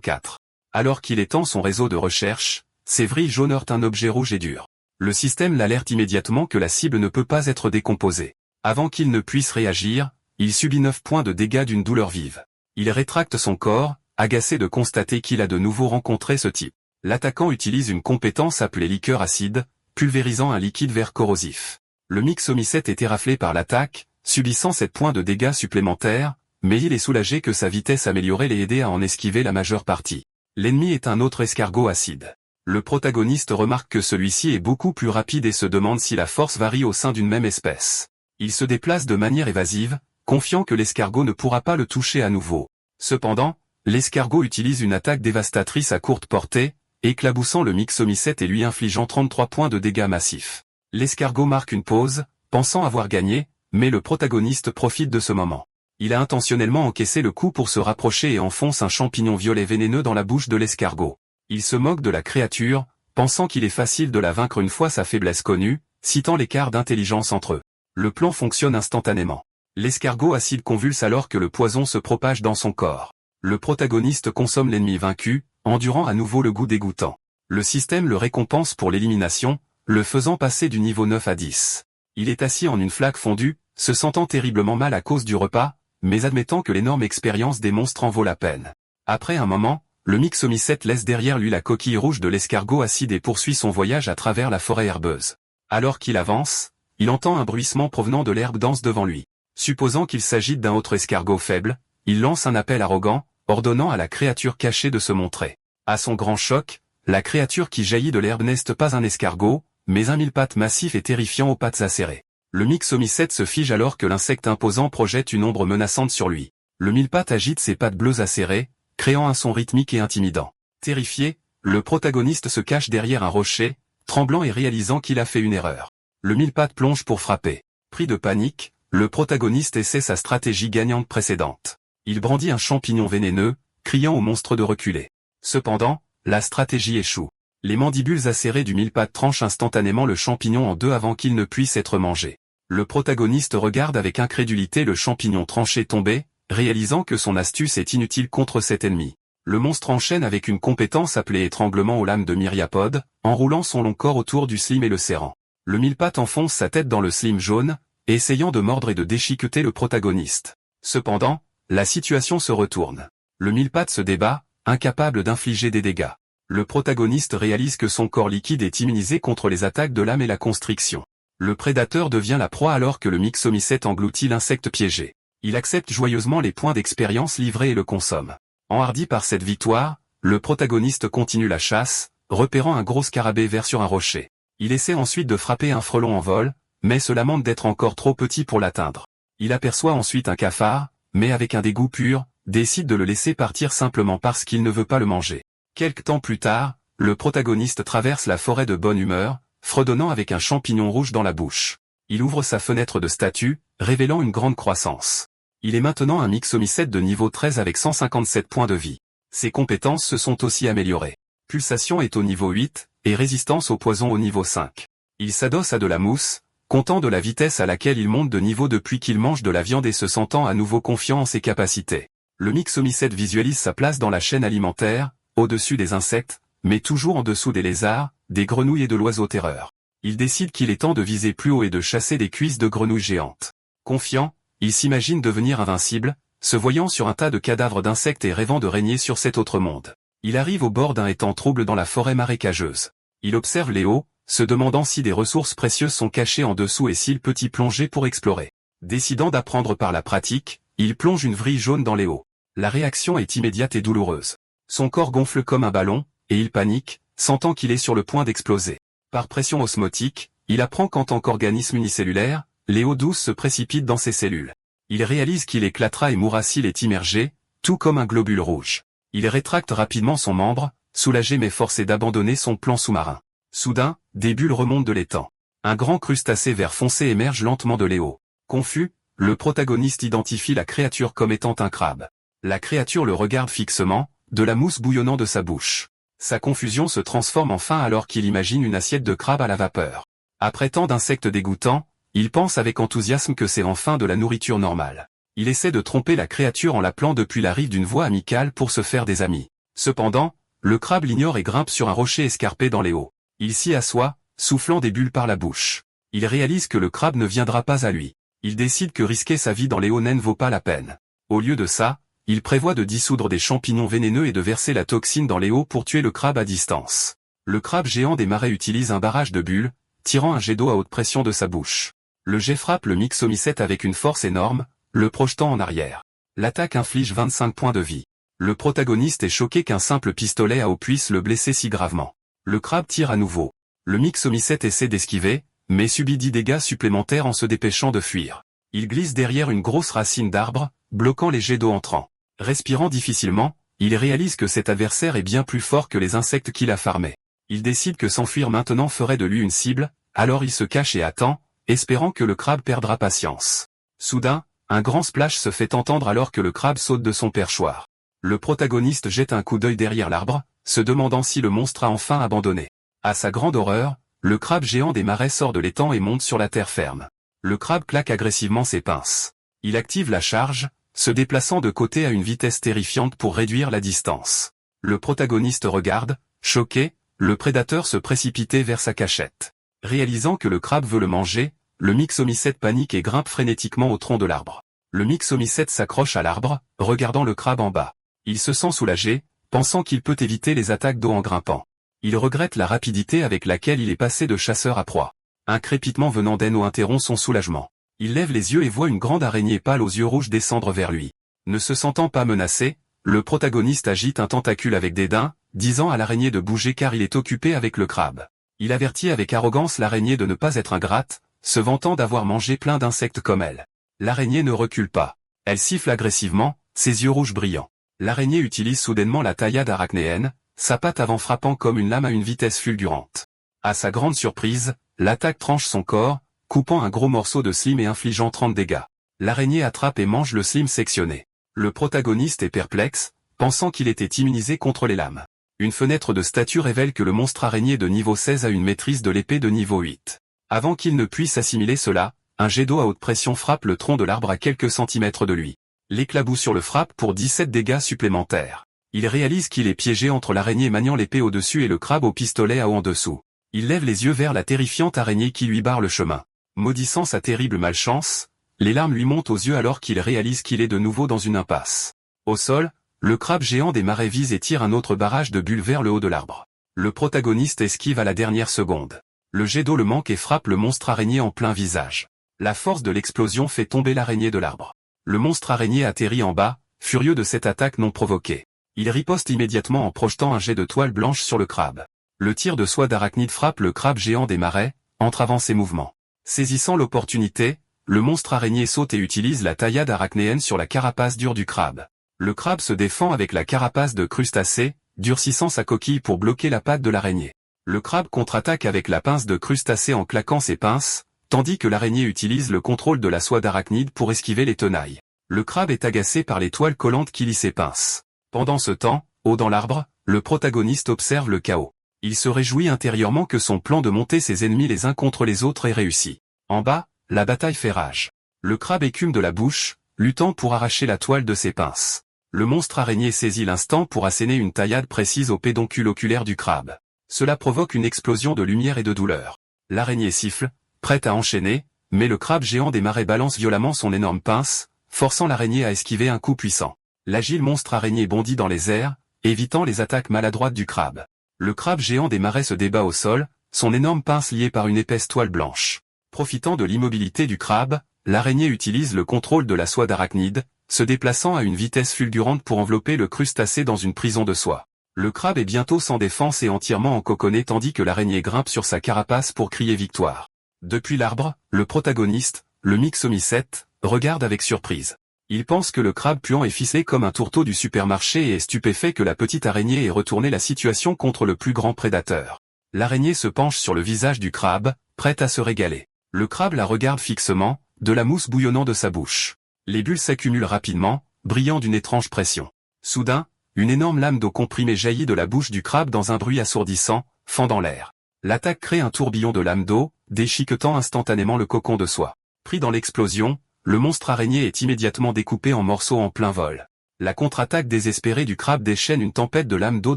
4. Alors qu'il étend son réseau de recherche, ses vrilles jaunes heurtent un objet rouge et dur. Le système l'alerte immédiatement que la cible ne peut pas être décomposée. Avant qu'il ne puisse réagir, il subit 9 points de dégâts d'une douleur vive. Il rétracte son corps, agacé de constater qu'il a de nouveau rencontré ce type. L'attaquant utilise une compétence appelée liqueur acide, pulvérisant un liquide vert corrosif. Le Mixomycète est éraflé par l'attaque, subissant 7 points de dégâts supplémentaires, mais il est soulagé que sa vitesse améliorée l'ait aidé à en esquiver la majeure partie. L'ennemi est un autre escargot acide. Le protagoniste remarque que celui-ci est beaucoup plus rapide et se demande si la force varie au sein d'une même espèce. Il se déplace de manière évasive, confiant que l'escargot ne pourra pas le toucher à nouveau. Cependant, l'escargot utilise une attaque dévastatrice à courte portée, éclaboussant le Mixomycète et lui infligeant 33 points de dégâts massifs. L'escargot marque une pause, pensant avoir gagné, mais le protagoniste profite de ce moment. Il a intentionnellement encaissé le coup pour se rapprocher et enfonce un champignon violet vénéneux dans la bouche de l'escargot. Il se moque de la créature, pensant qu'il est facile de la vaincre une fois sa faiblesse connue, citant l'écart d'intelligence entre eux. Le plan fonctionne instantanément. L'escargot acide convulse alors que le poison se propage dans son corps. Le protagoniste consomme l'ennemi vaincu, endurant à nouveau le goût dégoûtant. Le système le récompense pour l'élimination, le faisant passer du niveau 9 à 10. Il est assis en une flaque fondue, se sentant terriblement mal à cause du repas, mais admettant que l'énorme expérience des monstres en vaut la peine. Après un moment, le Mixomycète laisse derrière lui la coquille rouge de l'escargot acide et poursuit son voyage à travers la forêt herbeuse. Alors qu'il avance, il entend un bruissement provenant de l'herbe dense devant lui. Supposant qu'il s'agit d'un autre escargot faible, il lance un appel arrogant, ordonnant à la créature cachée de se montrer. À son grand choc, la créature qui jaillit de l'herbe n'est pas un escargot, mais un mille-pattes massif et terrifiant aux pattes acérées. Le Mixomycète se fige alors que l'insecte imposant projette une ombre menaçante sur lui. Le mille-pattes agite ses pattes bleues acérées, créant un son rythmique et intimidant. Terrifié, le protagoniste se cache derrière un rocher, tremblant et réalisant qu'il a fait une erreur. Le mille-pattes plonge pour frapper. Pris de panique, le protagoniste essaie sa stratégie gagnante précédente. Il brandit un champignon vénéneux, criant au monstre de reculer. Cependant, la stratégie échoue. Les mandibules acérées du mille-pattes tranchent instantanément le champignon en deux avant qu'il ne puisse être mangé. Le protagoniste regarde avec incrédulité le champignon tranché tomber, réalisant que son astuce est inutile contre cet ennemi. Le monstre enchaîne avec une compétence appelée étranglement aux lames de myriapode, enroulant son long corps autour du slime et le serrant. Le mille-pattes enfonce sa tête dans le slime jaune, essayant de mordre et de déchiqueter le protagoniste. Cependant, la situation se retourne. Le mille-pattes se débat, incapable d'infliger des dégâts. Le protagoniste réalise que son corps liquide est immunisé contre les attaques de l'âme et la constriction. Le prédateur devient la proie alors que le Mixomycète engloutit l'insecte piégé. Il accepte joyeusement les points d'expérience livrés et le consomme. Enhardi par cette victoire, le protagoniste continue la chasse, repérant un gros scarabée vert sur un rocher. Il essaie ensuite de frapper un frelon en vol, mais se lamente d'être encore trop petit pour l'atteindre. Il aperçoit ensuite un cafard, mais avec un dégoût pur, décide de le laisser partir simplement parce qu'il ne veut pas le manger. Quelque temps plus tard, le protagoniste traverse la forêt de bonne humeur, fredonnant avec un champignon rouge dans la bouche. Il ouvre sa fenêtre de statut, révélant une grande croissance. Il est maintenant un Mixomycète de niveau 13 avec 157 points de vie. Ses compétences se sont aussi améliorées. Pulsation est au niveau 8, et résistance au poison au niveau 5. Il s'adosse à de la mousse, content de la vitesse à laquelle il monte de niveau depuis qu'il mange de la viande et se sentant à nouveau confiant en ses capacités. Le Mixomycète visualise sa place dans la chaîne alimentaire, au-dessus des insectes, mais toujours en dessous des lézards, des grenouilles et de l'oiseau terreur. Il décide qu'il est temps de viser plus haut et de chasser des cuisses de grenouilles géantes. Confiant, il s'imagine devenir invincible, se voyant sur un tas de cadavres d'insectes et rêvant de régner sur cet autre monde. Il arrive au bord d'un étang trouble dans la forêt marécageuse. Il observe Léo, se demandant si des ressources précieuses sont cachées en dessous et s'il peut y plonger pour explorer. Décidant d'apprendre par la pratique, il plonge une vrille jaune dans Léo. La réaction est immédiate et douloureuse. Son corps gonfle comme un ballon, et il panique, sentant qu'il est sur le point d'exploser. Par pression osmotique, il apprend qu'en tant qu'organisme unicellulaire, Léo douce se précipite dans ses cellules. Il réalise qu'il éclatera et mourra s'il est immergé, tout comme un globule rouge. Il rétracte rapidement son membre, soulagé mais forcé d'abandonner son plan sous-marin. Soudain, des bulles remontent de l'étang. Un grand crustacé vert foncé émerge lentement de Léo. Confus, le protagoniste identifie la créature comme étant un crabe. La créature le regarde fixement, de la mousse bouillonnant de sa bouche. Sa confusion se transforme enfin alors qu'il imagine une assiette de crabe à la vapeur. Après tant d'insectes dégoûtants, il pense avec enthousiasme que c'est enfin de la nourriture normale. Il essaie de tromper la créature en l'appelant depuis la rive d'une voix amicale pour se faire des amis. Cependant, le crabe l'ignore et grimpe sur un rocher escarpé dans les hauts. Il s'y assoit, soufflant des bulles par la bouche. Il réalise que le crabe ne viendra pas à lui. Il décide que risquer sa vie dans les hauts ne vaut pas la peine. Au lieu de ça, il prévoit de dissoudre des champignons vénéneux et de verser la toxine dans les hauts pour tuer le crabe à distance. Le crabe géant des marais utilise un barrage de bulles, tirant un jet d'eau à haute pression de sa bouche. Le jet frappe le myxomycète avec une force énorme, le projetant en arrière. L'attaque inflige 25 points de vie. Le protagoniste est choqué qu'un simple pistolet à eau puisse le blesser si gravement. Le crabe tire à nouveau. Le myxomycète essaie d'esquiver, mais subit 10 dégâts supplémentaires en se dépêchant de fuir. Il glisse derrière une grosse racine d'arbre, bloquant les jets d'eau entrants. Respirant difficilement, il réalise que cet adversaire est bien plus fort que les insectes qu'il a farmés. Il décide que s'enfuir maintenant ferait de lui une cible, alors il se cache et attend, espérant que le crabe perdra patience. Soudain, un grand splash se fait entendre alors que le crabe saute de son perchoir. Le protagoniste jette un coup d'œil derrière l'arbre, se demandant si le monstre a enfin abandonné. À sa grande horreur, le crabe géant des marais sort de l'étang et monte sur la terre ferme. Le crabe claque agressivement ses pinces. Il active la charge, se déplaçant de côté à une vitesse terrifiante pour réduire la distance. Le protagoniste regarde, choqué, le prédateur se précipiter vers sa cachette. Réalisant que le crabe veut le manger, le myxomycète panique et grimpe frénétiquement au tronc de l'arbre. Le myxomycète s'accroche à l'arbre, regardant le crabe en bas. Il se sent soulagé, pensant qu'il peut éviter les attaques d'eau en grimpant. Il regrette la rapidité avec laquelle il est passé de chasseur à proie. Un crépitement venant d'Eno interrompt son soulagement. Il lève les yeux et voit une grande araignée pâle aux yeux rouges descendre vers lui. Ne se sentant pas menacé, le protagoniste agite un tentacule avec dédain, disant à l'araignée de bouger car il est occupé avec le crabe. Il avertit avec arrogance l'araignée de ne pas être ingrate, se vantant d'avoir mangé plein d'insectes comme elle. L'araignée ne recule pas. Elle siffle agressivement, ses yeux rouges brillants. L'araignée utilise soudainement la taillade arachnéenne, sa patte avant frappant comme une lame à une vitesse fulgurante. À sa grande surprise, l'attaque tranche son corps, coupant un gros morceau de slime et infligeant 30 dégâts. L'araignée attrape et mange le slime sectionné. Le protagoniste est perplexe, pensant qu'il était immunisé contre les lames. Une fenêtre de statue révèle que le monstre araignée de niveau 16 a une maîtrise de l'épée de niveau 8. Avant qu'il ne puisse assimiler cela, un jet d'eau à haute pression frappe le tronc de l'arbre à quelques centimètres de lui. L'éclaboussure le frappe pour 17 dégâts supplémentaires. Il réalise qu'il est piégé entre l'araignée maniant l'épée au-dessus et le crabe au pistolet à eau en dessous. Il lève les yeux vers la terrifiante araignée qui lui barre le chemin. Maudissant sa terrible malchance, les larmes lui montent aux yeux alors qu'il réalise qu'il est de nouveau dans une impasse. Au sol, le crabe géant des marais vise et tire un autre barrage de bulles vers le haut de l'arbre. Le protagoniste esquive à la dernière seconde. Le jet d'eau le manque et frappe le monstre araignée en plein visage. La force de l'explosion fait tomber l'araignée de l'arbre. Le monstre araignée atterrit en bas, furieux de cette attaque non provoquée. Il riposte immédiatement en projetant un jet de toile blanche sur le crabe. Le tir de soie d'arachnide frappe le crabe géant des marais, entravant ses mouvements. Saisissant l'opportunité, le monstre araignée saute et utilise la taillade arachnéenne sur la carapace dure du crabe. Le crabe se défend avec la carapace de crustacé, durcissant sa coquille pour bloquer la patte de l'araignée. Le crabe contre-attaque avec la pince de crustacé en claquant ses pinces, tandis que l'araignée utilise le contrôle de la soie d'arachnide pour esquiver les tenailles. Le crabe est agacé par les toiles collantes qui lient ses pinces. Pendant ce temps, haut dans l'arbre, le protagoniste observe le chaos. Il se réjouit intérieurement que son plan de monter ses ennemis les uns contre les autres ait réussi. En bas, la bataille fait rage. Le crabe écume de la bouche, luttant pour arracher la toile de ses pinces. Le monstre araignée saisit l'instant pour asséner une taillade précise au pédoncule oculaire du crabe. Cela provoque une explosion de lumière et de douleur. L'araignée siffle, prête à enchaîner, mais le crabe géant des marais balance violemment son énorme pince, forçant l'araignée à esquiver un coup puissant. L'agile monstre araignée bondit dans les airs, évitant les attaques maladroites du crabe. Le crabe géant des marais se débat au sol, son énorme pince liée par une épaisse toile blanche. Profitant de l'immobilité du crabe, l'araignée utilise le contrôle de la soie d'arachnide, se déplaçant à une vitesse fulgurante pour envelopper le crustacé dans une prison de soie. Le crabe est bientôt sans défense et entièrement encoconné tandis que l'araignée grimpe sur sa carapace pour crier victoire. Depuis l'arbre, le protagoniste, le myxomycète, regarde avec surprise. Il pense que le crabe puant est ficelé comme un tourteau du supermarché et est stupéfait que la petite araignée ait retourné la situation contre le plus grand prédateur. L'araignée se penche sur le visage du crabe, prête à se régaler. Le crabe la regarde fixement, de la mousse bouillonnant de sa bouche. Les bulles s'accumulent rapidement, brillant d'une étrange pression. Soudain, une énorme lame d'eau comprimée jaillit de la bouche du crabe dans un bruit assourdissant, fendant l'air. L'attaque crée un tourbillon de lames d'eau, déchiquetant instantanément le cocon de soie. Pris dans l'explosion, le monstre araignée est immédiatement découpé en morceaux en plein vol. La contre-attaque désespérée du crabe déchaîne une tempête de lames d'eau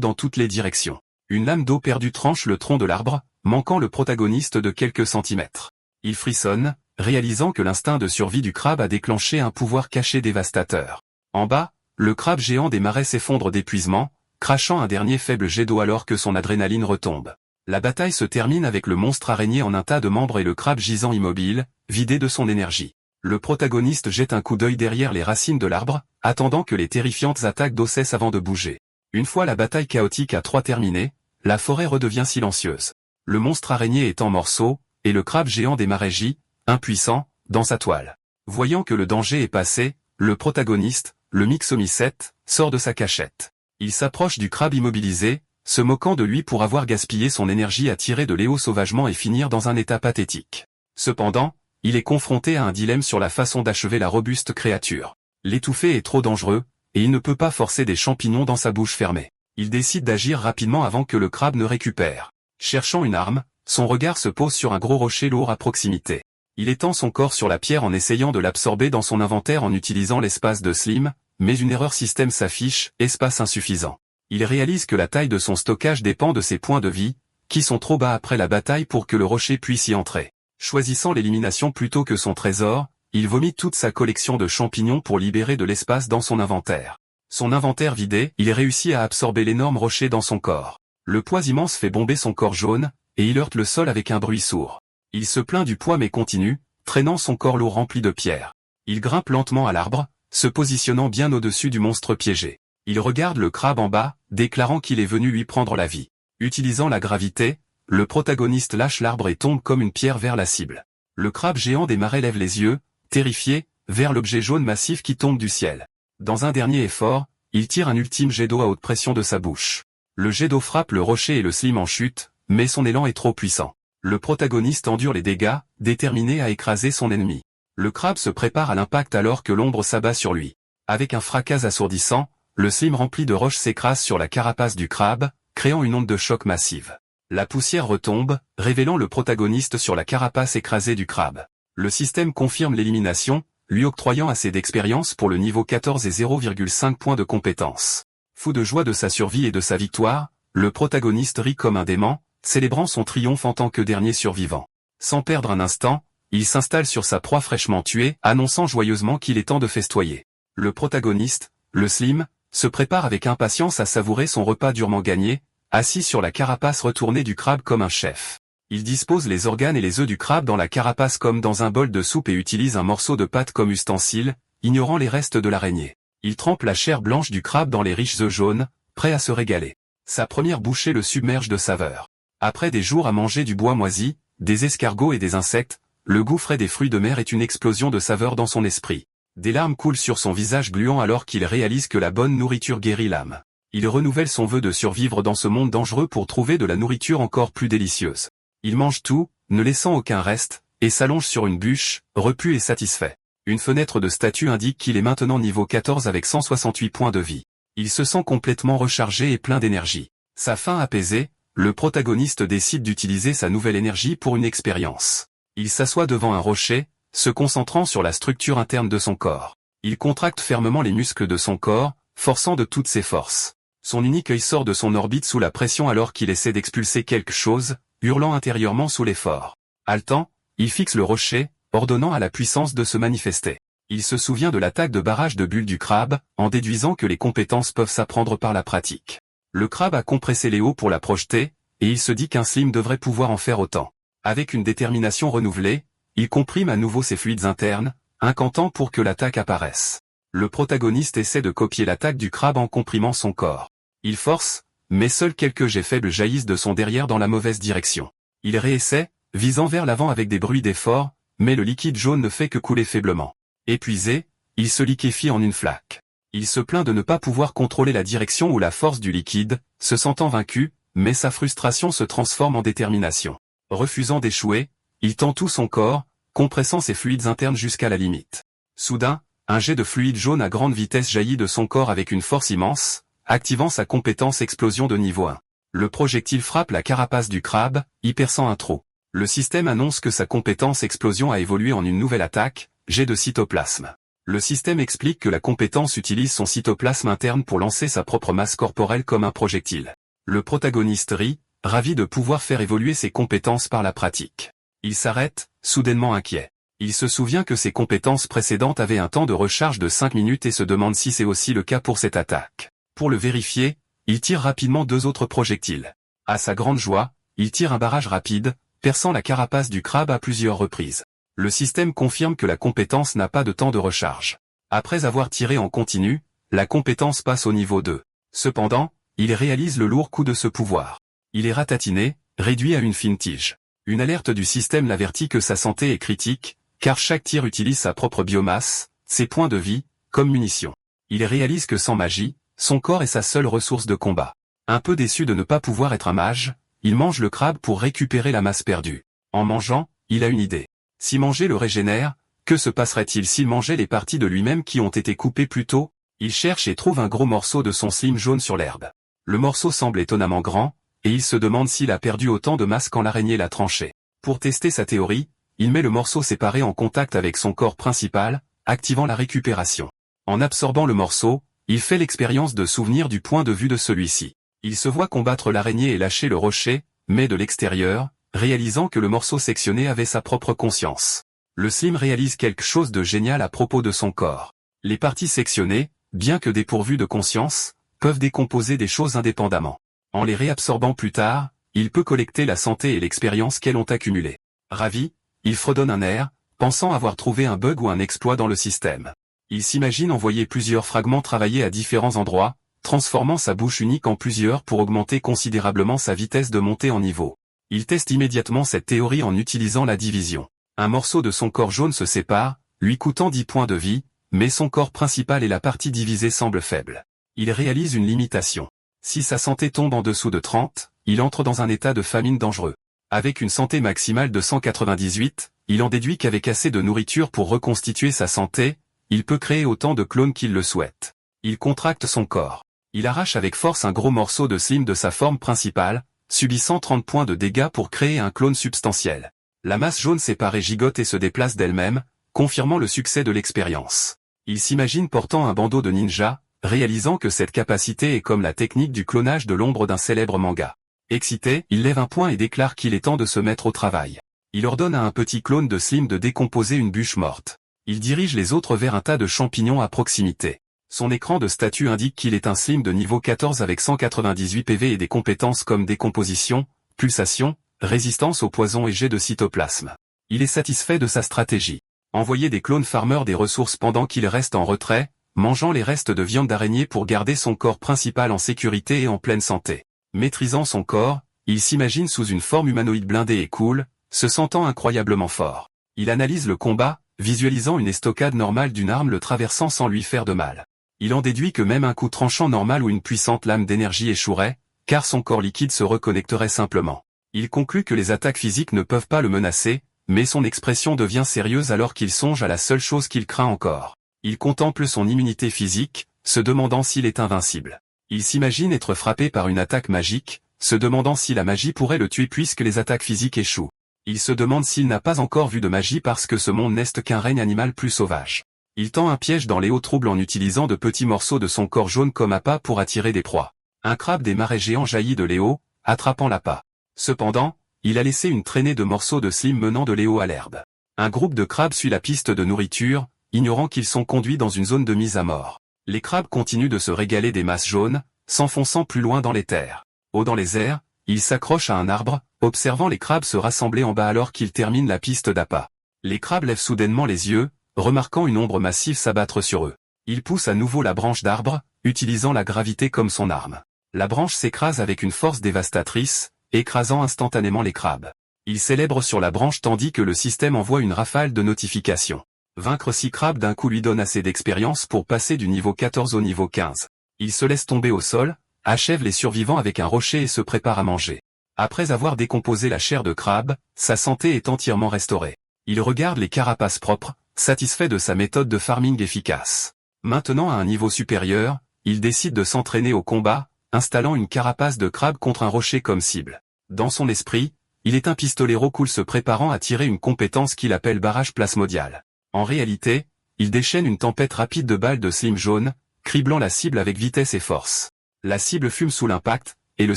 dans toutes les directions. Une lame d'eau perdue tranche le tronc de l'arbre, manquant le protagoniste de quelques centimètres. Il frissonne, réalisant que l'instinct de survie du crabe a déclenché un pouvoir caché dévastateur. En bas, le crabe géant des marais s'effondre d'épuisement, crachant un dernier faible jet d'eau alors que son adrénaline retombe. La bataille se termine avec le monstre araignée en un tas de membres et le crabe gisant immobile, vidé de son énergie. Le protagoniste jette un coup d'œil derrière les racines de l'arbre, attendant que les terrifiantes attaques d'eau cessent avant de bouger. Une fois la bataille chaotique à trois terminée, la forêt redevient silencieuse. Le monstre araignée est en morceaux, et le crabe géant des marais gît, impuissant, dans sa toile. Voyant que le danger est passé, le protagoniste, le Mixomycète, sort de sa cachette. Il s'approche du crabe immobilisé, se moquant de lui pour avoir gaspillé son énergie à tirer de l'éau sauvagement et finir dans un état pathétique. Cependant, il est confronté à un dilemme sur la façon d'achever la robuste créature. L'étouffer est trop dangereux, et il ne peut pas forcer des champignons dans sa bouche fermée. Il décide d'agir rapidement avant que le crabe ne récupère. Cherchant une arme, son regard se pose sur un gros rocher lourd à proximité. Il étend son corps sur la pierre en essayant de l'absorber dans son inventaire en utilisant l'espace de Slim, mais une erreur système s'affiche, espace insuffisant. Il réalise que la taille de son stockage dépend de ses points de vie, qui sont trop bas après la bataille pour que le rocher puisse y entrer. Choisissant l'élimination plutôt que son trésor, il vomit toute sa collection de champignons pour libérer de l'espace dans son inventaire. Son inventaire vidé, il réussit à absorber l'énorme rocher dans son corps. Le poids immense fait bomber son corps jaune, et il heurte le sol avec un bruit sourd. Il se plaint du poids mais continue, traînant son corps lourd rempli de pierres. Il grimpe lentement à l'arbre, se positionnant bien au-dessus du monstre piégé. Il regarde le crabe en bas, déclarant qu'il est venu lui prendre la vie. Utilisant la gravité, le protagoniste lâche l'arbre et tombe comme une pierre vers la cible. Le crabe géant des marais lève les yeux, terrifié, vers l'objet jaune massif qui tombe du ciel. Dans un dernier effort, il tire un ultime jet d'eau à haute pression de sa bouche. Le jet d'eau frappe le rocher et le Slim en chute, mais son élan est trop puissant. Le protagoniste endure les dégâts, déterminé à écraser son ennemi. Le crabe se prépare à l'impact alors que l'ombre s'abat sur lui. Avec un fracas assourdissant, le Slim rempli de roches s'écrase sur la carapace du crabe, créant une onde de choc massive. La poussière retombe, révélant le protagoniste sur la carapace écrasée du crabe. Le système confirme l'élimination, lui octroyant assez d'expérience pour le niveau 14 et 0,5 points de compétence. Fou de joie de sa survie et de sa victoire, le protagoniste rit comme un dément, célébrant son triomphe en tant que dernier survivant. Sans perdre un instant, il s'installe sur sa proie fraîchement tuée, annonçant joyeusement qu'il est temps de festoyer. Le protagoniste, le Slim, se prépare avec impatience à savourer son repas durement gagné, assis sur la carapace retournée du crabe comme un chef. Il dispose les organes et les œufs du crabe dans la carapace comme dans un bol de soupe et utilise un morceau de pâte comme ustensile, ignorant les restes de l'araignée. Il trempe la chair blanche du crabe dans les riches œufs jaunes, prêt à se régaler. Sa première bouchée le submerge de saveur. Après des jours à manger du bois moisi, des escargots et des insectes, le goût frais des fruits de mer est une explosion de saveur dans son esprit. Des larmes coulent sur son visage gluant alors qu'il réalise que la bonne nourriture guérit l'âme. Il renouvelle son vœu de survivre dans ce monde dangereux pour trouver de la nourriture encore plus délicieuse. Il mange tout, ne laissant aucun reste, et s'allonge sur une bûche, repu et satisfait. Une fenêtre de statut indique qu'il est maintenant niveau 14 avec 168 points de vie. Il se sent complètement rechargé et plein d'énergie. Sa faim apaisée, le protagoniste décide d'utiliser sa nouvelle énergie pour une expérience. Il s'assoit devant un rocher, se concentrant sur la structure interne de son corps. Il contracte fermement les muscles de son corps, forçant de toutes ses forces. Son unique œil sort de son orbite sous la pression alors qu'il essaie d'expulser quelque chose, hurlant intérieurement sous l'effort. Haletant, il fixe le rocher, ordonnant à la puissance de se manifester. Il se souvient de l'attaque de barrage de bulles du crabe, en déduisant que les compétences peuvent s'apprendre par la pratique. Le crabe a compressé les eaux pour la projeter, et il se dit qu'un Slim devrait pouvoir en faire autant. Avec une détermination renouvelée, il comprime à nouveau ses fluides internes, incantant pour que l'attaque apparaisse. Le protagoniste essaie de copier l'attaque du crabe en comprimant son corps. Il force, mais seuls quelques jets faibles jaillissent de son derrière dans la mauvaise direction. Il réessaie, visant vers l'avant avec des bruits d'effort, mais le liquide jaune ne fait que couler faiblement. Épuisé, il se liquéfie en une flaque. Il se plaint de ne pas pouvoir contrôler la direction ou la force du liquide, se sentant vaincu, mais sa frustration se transforme en détermination. Refusant d'échouer, il tend tout son corps, compressant ses fluides internes jusqu'à la limite. Soudain, un jet de fluide jaune à grande vitesse jaillit de son corps avec une force immense, activant sa compétence explosion de niveau 1. Le projectile frappe la carapace du crabe, y perçant un trou. Le système annonce que sa compétence explosion a évolué en une nouvelle attaque, jet de cytoplasme. Le système explique que la compétence utilise son cytoplasme interne pour lancer sa propre masse corporelle comme un projectile. Le protagoniste rit, ravi de pouvoir faire évoluer ses compétences par la pratique. Il s'arrête, soudainement inquiet. Il se souvient que ses compétences précédentes avaient un temps de recharge de 5 minutes et se demande si c'est aussi le cas pour cette attaque. Pour le vérifier, il tire rapidement 2 autres projectiles. À sa grande joie, il tire un barrage rapide, perçant la carapace du crabe à plusieurs reprises. Le système confirme que la compétence n'a pas de temps de recharge. Après avoir tiré en continu, la compétence passe au niveau 2. Cependant, il réalise le lourd coup de ce pouvoir. Il est ratatiné, réduit à une fine tige. Une alerte du système l'avertit que sa santé est critique, car chaque tir utilise sa propre biomasse, ses points de vie, comme munitions. Il réalise que sans magie, son corps est sa seule ressource de combat. Un peu déçu de ne pas pouvoir être un mage, il mange le crabe pour récupérer la masse perdue. En mangeant, il a une idée. Si manger le régénère, que se passerait-il s'il mangeait les parties de lui-même qui ont été coupées plus tôt? Il cherche et trouve un gros morceau de son slime jaune sur l'herbe. Le morceau semble étonnamment grand, et il se demande s'il a perdu autant de masse quand l'araignée l'a tranché. Pour tester sa théorie, il met le morceau séparé en contact avec son corps principal, activant la récupération. En absorbant le morceau, il fait l'expérience de souvenir du point de vue de celui-ci. Il se voit combattre l'araignée et lâcher le rocher, mais de l'extérieur, réalisant que le morceau sectionné avait sa propre conscience. Le slime réalise quelque chose de génial à propos de son corps. Les parties sectionnées, bien que dépourvues de conscience, peuvent décomposer des choses indépendamment. En les réabsorbant plus tard, il peut collecter la santé et l'expérience qu'elles ont accumulées. Ravi, il fredonne un air, pensant avoir trouvé un bug ou un exploit dans le système. Il s'imagine envoyer plusieurs fragments travailler à différents endroits, transformant sa bouche unique en plusieurs pour augmenter considérablement sa vitesse de montée en niveau. Il teste immédiatement cette théorie en utilisant la division. Un morceau de son corps jaune se sépare, lui coûtant 10 points de vie, mais son corps principal et la partie divisée semblent faibles. Il réalise une limitation. Si sa santé tombe en dessous de 30, il entre dans un état de famine dangereux. Avec une santé maximale de 198, il en déduit qu'avec assez de nourriture pour reconstituer sa santé, il peut créer autant de clones qu'il le souhaite. Il contracte son corps. Il arrache avec force un gros morceau de slime de sa forme principale, subissant 30 points de dégâts pour créer un clone substantiel. La masse jaune séparée gigote et se déplace d'elle-même, confirmant le succès de l'expérience. Il s'imagine portant un bandeau de ninja, réalisant que cette capacité est comme la technique du clonage de l'ombre d'un célèbre manga. Excité, il lève un poing et déclare qu'il est temps de se mettre au travail. Il ordonne à un petit clone de slime de décomposer une bûche morte. Il dirige les autres vers un tas de champignons à proximité. Son écran de statut indique qu'il est un slime de niveau 14 avec 198 PV et des compétences comme décomposition, pulsation, résistance au poison et jet de cytoplasme. Il est satisfait de sa stratégie. Envoyer des clones farmers des ressources pendant qu'il reste en retrait, mangeant les restes de viande d'araignée pour garder son corps principal en sécurité et en pleine santé. Maîtrisant son corps, il s'imagine sous une forme humanoïde blindée et cool, se sentant incroyablement fort. Il analyse le combat, visualisant une estocade normale d'une arme le traversant sans lui faire de mal. Il en déduit que même un coup tranchant normal ou une puissante lame d'énergie échouerait, car son corps liquide se reconnecterait simplement. Il conclut que les attaques physiques ne peuvent pas le menacer, mais son expression devient sérieuse alors qu'il songe à la seule chose qu'il craint encore. Il contemple son immunité physique, se demandant s'il est invincible. Il s'imagine être frappé par une attaque magique, se demandant si la magie pourrait le tuer puisque les attaques physiques échouent. Il se demande s'il n'a pas encore vu de magie parce que ce monde n'est qu'un règne animal plus sauvage. Il tend un piège dans les hauts troubles en utilisant de petits morceaux de son corps jaune comme appât pour attirer des proies. Un crabe des marais géants jaillit de Léo, attrapant l'appât. Cependant, il a laissé une traînée de morceaux de slime menant de Léo à l'herbe. Un groupe de crabes suit la piste de nourriture, ignorant qu'ils sont conduits dans une zone de mise à mort. Les crabes continuent de se régaler des masses jaunes, s'enfonçant plus loin dans les terres. Haut dans les airs, ils s'accrochent à un arbre, observant les crabes se rassembler en bas alors qu'ils terminent la piste d'appât. Les crabes lèvent soudainement les yeux, remarquant une ombre massive s'abattre sur eux. Il pousse à nouveau la branche d'arbre, utilisant la gravité comme son arme. La branche s'écrase avec une force dévastatrice, écrasant instantanément les crabes. Il célèbre sur la branche tandis que le système envoie une rafale de notifications. Vaincre 6 crabes d'un coup lui donne assez d'expérience pour passer du niveau 14 au niveau 15. Il se laisse tomber au sol, achève les survivants avec un rocher et se prépare à manger. Après avoir décomposé la chair de crabe, sa santé est entièrement restaurée. Il regarde les carapaces propres, satisfait de sa méthode de farming efficace. Maintenant à un niveau supérieur, il décide de s'entraîner au combat, installant une carapace de crabe contre un rocher comme cible. Dans son esprit, il est un pistolero cool se préparant à tirer une compétence qu'il appelle barrage plasmodial. En réalité, il déchaîne une tempête rapide de balles de slime jaune, criblant la cible avec vitesse et force. La cible fume sous l'impact, et le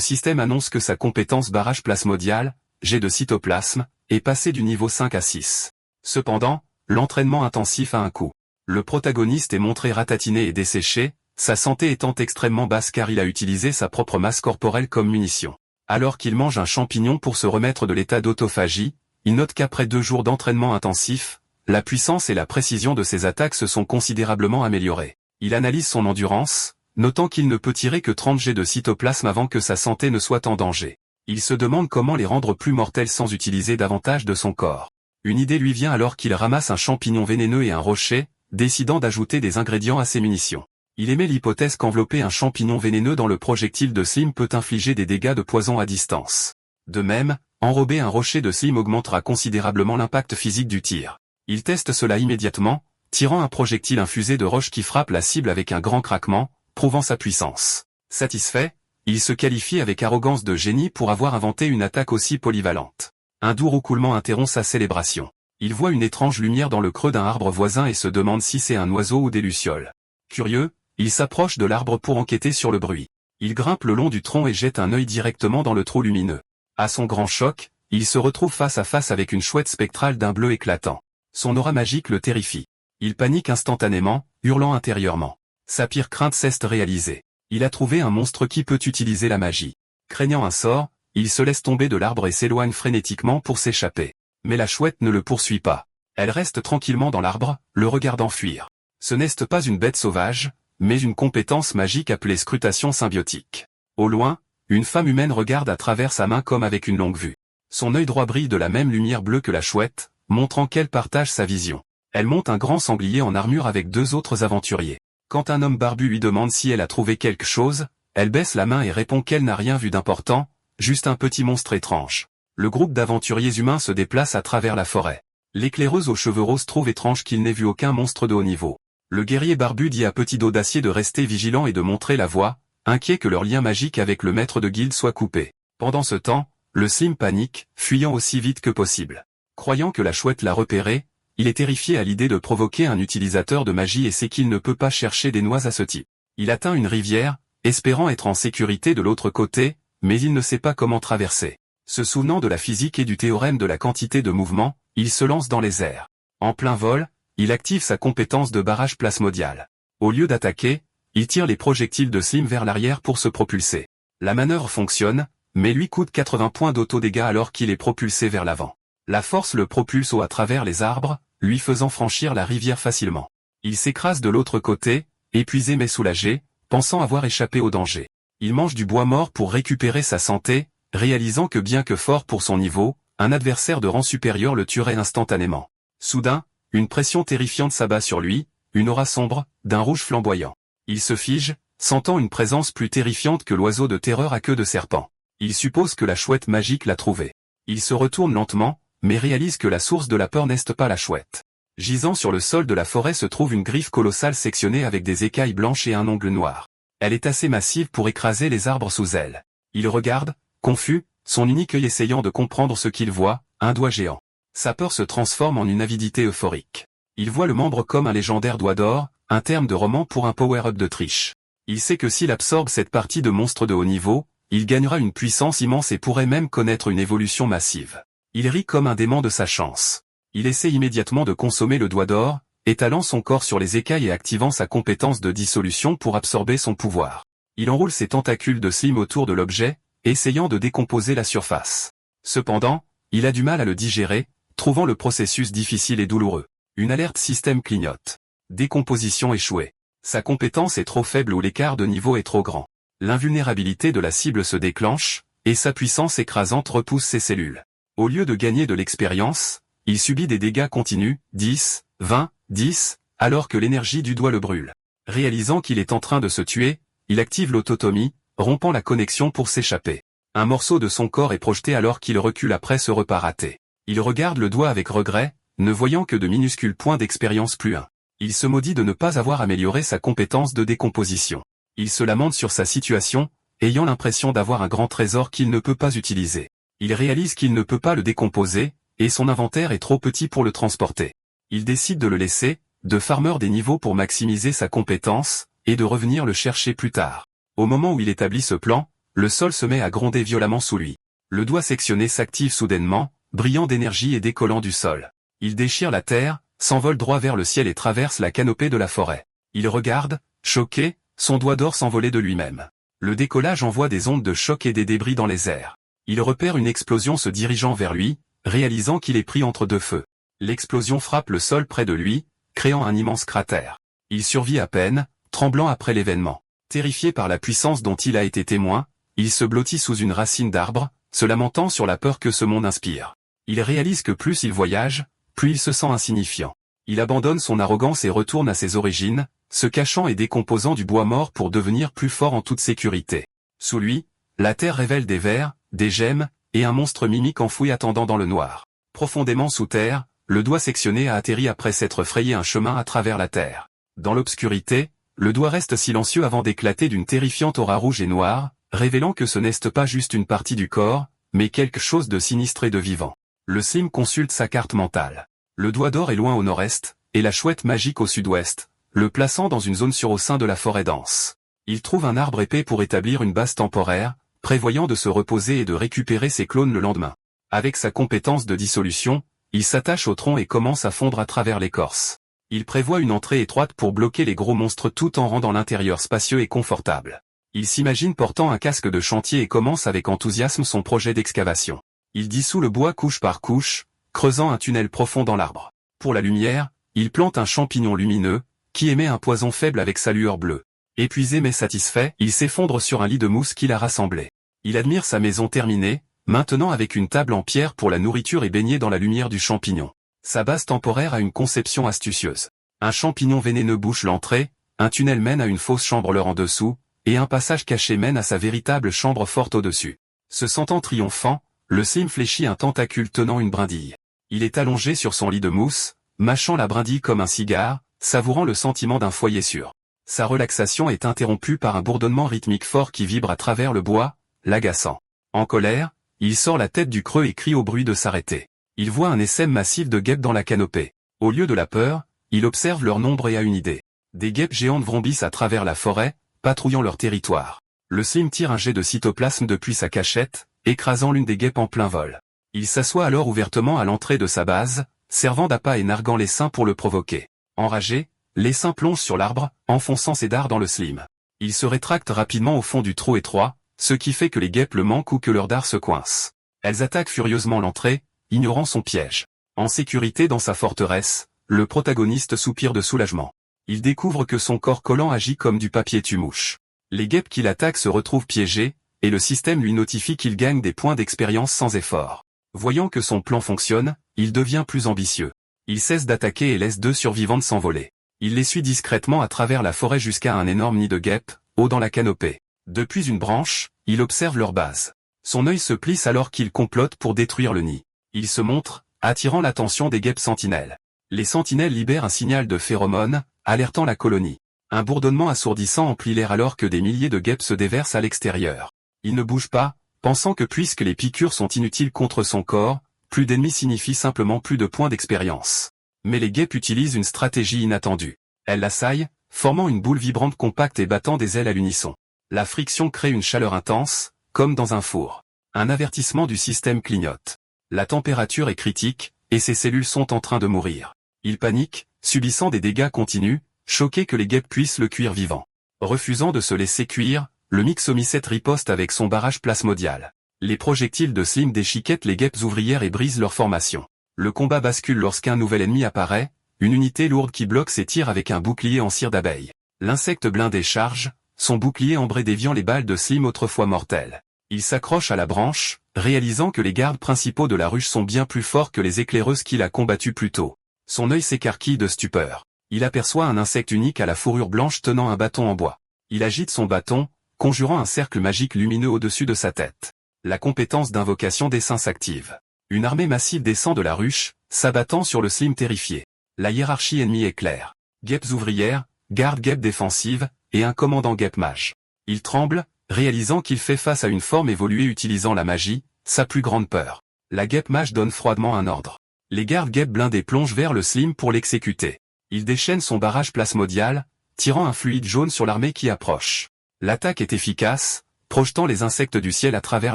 système annonce que sa compétence barrage plasmodial, jet de cytoplasme, est passée du niveau 5 à 6. Cependant, l'entraînement intensif a un coût. Le protagoniste est montré ratatiné et desséché, sa santé étant extrêmement basse car il a utilisé sa propre masse corporelle comme munition. Alors qu'il mange un champignon pour se remettre de l'état d'autophagie, il note qu'après 2 jours d'entraînement intensif, la puissance et la précision de ses attaques se sont considérablement améliorées. Il analyse son endurance, notant qu'il ne peut tirer que 30 jets de cytoplasme avant que sa santé ne soit en danger. Il se demande comment les rendre plus mortels sans utiliser davantage de son corps. Une idée lui vient alors qu'il ramasse un champignon vénéneux et un rocher, décidant d'ajouter des ingrédients à ses munitions. Il émet l'hypothèse qu'envelopper un champignon vénéneux dans le projectile de slime peut infliger des dégâts de poison à distance. De même, enrober un rocher de slime augmentera considérablement l'impact physique du tir. Il teste cela immédiatement, tirant un projectile infusé de roche qui frappe la cible avec un grand craquement, prouvant sa puissance. Satisfait, il se qualifie avec arrogance de génie pour avoir inventé une attaque aussi polyvalente. Un doux roucoulement interrompt sa célébration. Il voit une étrange lumière dans le creux d'un arbre voisin et se demande si c'est un oiseau ou des lucioles. Curieux, il s'approche de l'arbre pour enquêter sur le bruit. Il grimpe le long du tronc et jette un œil directement dans le trou lumineux. À son grand choc, il se retrouve face à face avec une chouette spectrale d'un bleu éclatant. Son aura magique le terrifie. Il panique instantanément, hurlant intérieurement. Sa pire crainte s'est réalisée. Il a trouvé un monstre qui peut utiliser la magie. Craignant un sort, il se laisse tomber de l'arbre et s'éloigne frénétiquement pour s'échapper. Mais la chouette ne le poursuit pas. Elle reste tranquillement dans l'arbre, le regardant fuir. Ce n'est pas une bête sauvage, mais une compétence magique appelée scrutation symbiotique. Au loin, une femme humaine regarde à travers sa main comme avec une longue vue. Son œil droit brille de la même lumière bleue que la chouette, montrant qu'elle partage sa vision. Elle monte un grand sanglier en armure avec 2 autres aventuriers. Quand un homme barbu lui demande si elle a trouvé quelque chose, elle baisse la main et répond qu'elle n'a rien vu d'important, juste un petit monstre étrange. Le groupe d'aventuriers humains se déplace à travers la forêt. L'éclaireuse aux cheveux roses trouve étrange qu'il n'ait vu aucun monstre de haut niveau. Le guerrier barbu dit à Petit Dos d'Acier de rester vigilant et de montrer la voie, inquiet que leur lien magique avec le maître de guilde soit coupé. Pendant ce temps, le slime panique, fuyant aussi vite que possible. Croyant que la chouette l'a repéré, il est terrifié à l'idée de provoquer un utilisateur de magie et sait qu'il ne peut pas chercher des noix à ce type. Il atteint une rivière, espérant être en sécurité de l'autre côté, mais il ne sait pas comment traverser. Se souvenant de la physique et du théorème de la quantité de mouvement, il se lance dans les airs. En plein vol, il active sa compétence de barrage plasmodial. Au lieu d'attaquer, il tire les projectiles de slime vers l'arrière pour se propulser. La manœuvre fonctionne, mais lui coûte 80 points d'autodégâts alors qu'il est propulsé vers l'avant. La force le propulse à travers les arbres, lui faisant franchir la rivière facilement. Il s'écrase de l'autre côté, épuisé mais soulagé, pensant avoir échappé au danger. Il mange du bois mort pour récupérer sa santé, réalisant que bien que fort pour son niveau, un adversaire de rang supérieur le tuerait instantanément. Soudain, une pression terrifiante s'abat sur lui, une aura sombre, d'un rouge flamboyant. Il se fige, sentant une présence plus terrifiante que l'oiseau de terreur à queue de serpent. Il suppose que la chouette magique l'a trouvé. Il se retourne lentement, mais réalise que la source de la peur n'est pas la chouette. Gisant sur le sol de la forêt se trouve une griffe colossale sectionnée avec des écailles blanches et un ongle noir. Elle est assez massive pour écraser les arbres sous elle. Il regarde, confus, son unique œil essayant de comprendre ce qu'il voit, un doigt géant. Sa peur se transforme en une avidité euphorique. Il voit le membre comme un légendaire doigt d'or, un terme de roman pour un power-up de triche. Il sait que s'il absorbe cette partie de monstre de haut niveau, il gagnera une puissance immense et pourrait même connaître une évolution massive. Il rit comme un dément de sa chance. Il essaie immédiatement de consommer le doigt d'or, étalant son corps sur les écailles et activant sa compétence de dissolution pour absorber son pouvoir. Il enroule ses tentacules de slime autour de l'objet, essayant de décomposer la surface. Cependant, il a du mal à le digérer, trouvant le processus difficile et douloureux. Une alerte système clignote. Décomposition échouée. Sa compétence est trop faible ou l'écart de niveau est trop grand. L'invulnérabilité de la cible se déclenche, et sa puissance écrasante repousse ses cellules. Au lieu de gagner de l'expérience, il subit des dégâts continus, 10, 20, 10, alors que l'énergie du doigt le brûle. Réalisant qu'il est en train de se tuer, il active l'autotomie, rompant la connexion pour s'échapper. Un morceau de son corps est projeté alors qu'il recule après ce repas raté. Il regarde le doigt avec regret, ne voyant que de minuscules points d'expérience plus 1. Il se maudit de ne pas avoir amélioré sa compétence de décomposition. Il se lamente sur sa situation, ayant l'impression d'avoir un grand trésor qu'il ne peut pas utiliser. Il réalise qu'il ne peut pas le décomposer, et son inventaire est trop petit pour le transporter. Il décide de le laisser, de farmer des niveaux pour maximiser sa compétence, et de revenir le chercher plus tard. Au moment où il établit ce plan, le sol se met à gronder violemment sous lui. Le doigt sectionné s'active soudainement, brillant d'énergie et décollant du sol. Il déchire la terre, s'envole droit vers le ciel et traverse la canopée de la forêt. Il regarde, choqué, son doigt d'or s'envoler de lui-même. Le décollage envoie des ondes de choc et des débris dans les airs. Il repère une explosion se dirigeant vers lui, réalisant qu'il est pris entre deux feux. L'explosion frappe le sol près de lui, créant un immense cratère. Il survit à peine, tremblant après l'événement. Terrifié par la puissance dont il a été témoin, il se blottit sous une racine d'arbre, se lamentant sur la peur que ce monde inspire. Il réalise que plus il voyage, plus il se sent insignifiant. Il abandonne son arrogance et retourne à ses origines, se cachant et décomposant du bois mort pour devenir plus fort en toute sécurité. Sous lui, la terre révèle des vers, des gemmes, et un monstre mimique enfoui attendant dans le noir. Profondément sous terre, le doigt sectionné a atterri après s'être frayé un chemin à travers la terre. Dans l'obscurité, le doigt reste silencieux avant d'éclater d'une terrifiante aura rouge et noire, révélant que ce n'est pas juste une partie du corps, mais quelque chose de sinistre et de vivant. Le Slim consulte sa carte mentale. Le doigt d'or est loin au nord-est, et la chouette magique au sud-ouest, le plaçant dans une zone sûre au sein de la forêt dense. Il trouve un arbre épais pour établir une base temporaire, prévoyant de se reposer et de récupérer ses clones le lendemain. Avec sa compétence de dissolution, il s'attache au tronc et commence à fondre à travers l'écorce. Il prévoit une entrée étroite pour bloquer les gros monstres tout en rendant l'intérieur spacieux et confortable. Il s'imagine portant un casque de chantier et commence avec enthousiasme son projet d'excavation. Il dissout le bois couche par couche, creusant un tunnel profond dans l'arbre. Pour la lumière, il plante un champignon lumineux, qui émet un poison faible avec sa lueur bleue. Épuisé mais satisfait, il s'effondre sur un lit de mousse qu'il a rassemblé. Il admire sa maison terminée, maintenant avec une table en pierre pour la nourriture et baigné dans la lumière du champignon. Sa base temporaire a une conception astucieuse. Un champignon vénéneux bouche l'entrée, un tunnel mène à une fausse chambre leur en dessous, et un passage caché mène à sa véritable chambre forte au-dessus. Se sentant triomphant, le Slim fléchit un tentacule tenant une brindille. Il est allongé sur son lit de mousse, mâchant la brindille comme un cigare, savourant le sentiment d'un foyer sûr. Sa relaxation est interrompue par un bourdonnement rythmique fort qui vibre à travers le bois, l'agaçant. En colère, il sort la tête du creux et crie au bruit de s'arrêter. Il voit un essaim massif de guêpes dans la canopée. Au lieu de la peur, il observe leur nombre et a une idée. Des guêpes géantes vrombissent à travers la forêt, patrouillant leur territoire. Le Slim tire un jet de cytoplasme depuis sa cachette, écrasant l'une des guêpes en plein vol. Il s'assoit alors ouvertement à l'entrée de sa base, servant d'appât et narguant l'essaim pour le provoquer. Enragé, l'essaim plonge sur l'arbre, enfonçant ses dards dans le Slim. Il se rétracte rapidement au fond du trou étroit, ce qui fait que les guêpes le manquent ou que leurs dards se coincent. Elles attaquent furieusement l'entrée, ignorant son piège. En sécurité dans sa forteresse, le protagoniste soupire de soulagement. Il découvre que son corps collant agit comme du papier tue-mouche. Les guêpes qui l'attaquent se retrouvent piégées, et le système lui notifie qu'il gagne des points d'expérience sans effort. Voyant que son plan fonctionne, il devient plus ambitieux. Il cesse d'attaquer et laisse deux survivantes s'envoler. Il les suit discrètement à travers la forêt jusqu'à un énorme nid de guêpes, haut dans la canopée. Depuis une branche, il observe leur base. Son œil se plisse alors qu'il complote pour détruire le nid. Il se montre, attirant l'attention des guêpes sentinelles. Les sentinelles libèrent un signal de phéromones, alertant la colonie. Un bourdonnement assourdissant emplit l'air alors que des milliers de guêpes se déversent à l'extérieur. Il ne bouge pas, pensant que puisque les piqûres sont inutiles contre son corps, plus d'ennemis signifie simplement plus de points d'expérience. Mais les guêpes utilisent une stratégie inattendue. Elles l'assaillent, formant une boule vibrante compacte et battant des ailes à l'unisson. La friction crée une chaleur intense, comme dans un four. Un avertissement du système clignote. La température est critique, et ses cellules sont en train de mourir. Il panique, subissant des dégâts continus, choqué que les guêpes puissent le cuire vivant. Refusant de se laisser cuire, le Mixomycète riposte avec son barrage plasmodial. Les projectiles de Slim déchiquettent les guêpes ouvrières et brisent leur formation. Le combat bascule lorsqu'un nouvel ennemi apparaît, une unité lourde qui bloque ses tirs avec un bouclier en cire d'abeille. L'insecte blindé charge, son bouclier ambré déviant les balles de Slim autrefois mortelles. Il s'accroche à la branche, réalisant que les gardes principaux de la ruche sont bien plus forts que les éclaireuses qu'il a combattues plus tôt. Son œil s'écarquille de stupeur. Il aperçoit un insecte unique à la fourrure blanche tenant un bâton en bois. Il agite son bâton, conjurant un cercle magique lumineux au-dessus de sa tête. La compétence d'invocation d'essaim s'active. Une armée massive descend de la ruche, s'abattant sur le Slim terrifié. La hiérarchie ennemie est claire. Guêpes ouvrières, garde guêpes défensives, et un commandant guêpe mage. Il tremble, réalisant qu'il fait face à une forme évoluée utilisant la magie, sa plus grande peur. La guêpe mage donne froidement un ordre. Les gardes guêpes blindés plongent vers le Slim pour l'exécuter. Il déchaîne son barrage plasmodial, tirant un fluide jaune sur l'armée qui approche. L'attaque est efficace, projetant les insectes du ciel à travers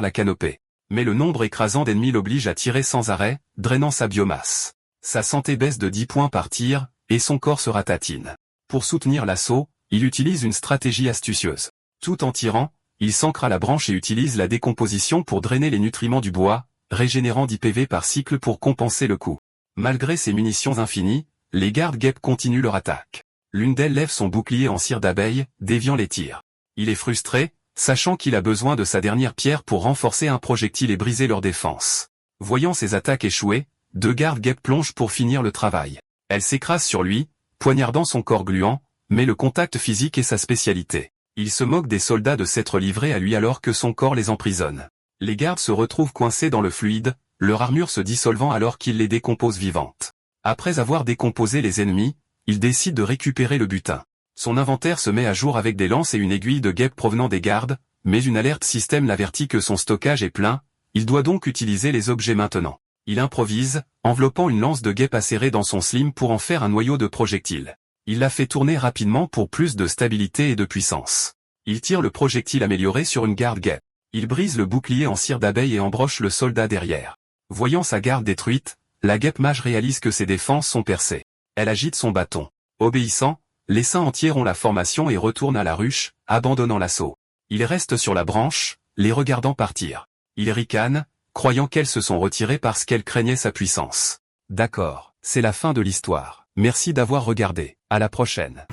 la canopée. Mais le nombre écrasant d'ennemis l'oblige à tirer sans arrêt, drainant sa biomasse. Sa santé baisse de 10 points par tir, et son corps se ratatine. Pour soutenir l'assaut, il utilise une stratégie astucieuse. Tout en tirant, il s'ancre à la branche et utilise la décomposition pour drainer les nutriments du bois, régénérant 10 PV par cycle pour compenser le coup. Malgré ses munitions infinies, les gardes guêpes continuent leur attaque. L'une d'elles lève son bouclier en cire d'abeille, déviant les tirs. Il est frustré, sachant qu'il a besoin de sa dernière pierre pour renforcer un projectile et briser leur défense. Voyant ses attaques échouer, 2 gardes guêpes plongent pour finir le travail. Elles s'écrasent sur lui, poignardant son corps gluant, mais le contact physique est sa spécialité. Il se moque des soldats de s'être livrés à lui alors que son corps les emprisonne. Les gardes se retrouvent coincés dans le fluide, leur armure se dissolvant alors qu'il les décompose vivantes. Après avoir décomposé les ennemis, il décide de récupérer le butin. Son inventaire se met à jour avec des lances et une aiguille de guêpe provenant des gardes, mais une alerte système l'avertit que son stockage est plein, il doit donc utiliser les objets maintenant. Il improvise, enveloppant une lance de guêpe acérée dans son slim pour en faire un noyau de projectile. Il la fait tourner rapidement pour plus de stabilité et de puissance. Il tire le projectile amélioré sur une garde guêpe. Il brise le bouclier en cire d'abeille et embroche le soldat derrière. Voyant sa garde détruite, la guêpe mage réalise que ses défenses sont percées. Elle agite son bâton. Obéissant, les saints entiers ont la formation et retournent à la ruche, abandonnant l'assaut. Il reste sur la branche, les regardant partir. Il ricane, croyant qu'elles se sont retirées parce qu'elles craignaient sa puissance. D'accord, c'est la fin de l'histoire. Merci d'avoir regardé. À la prochaine.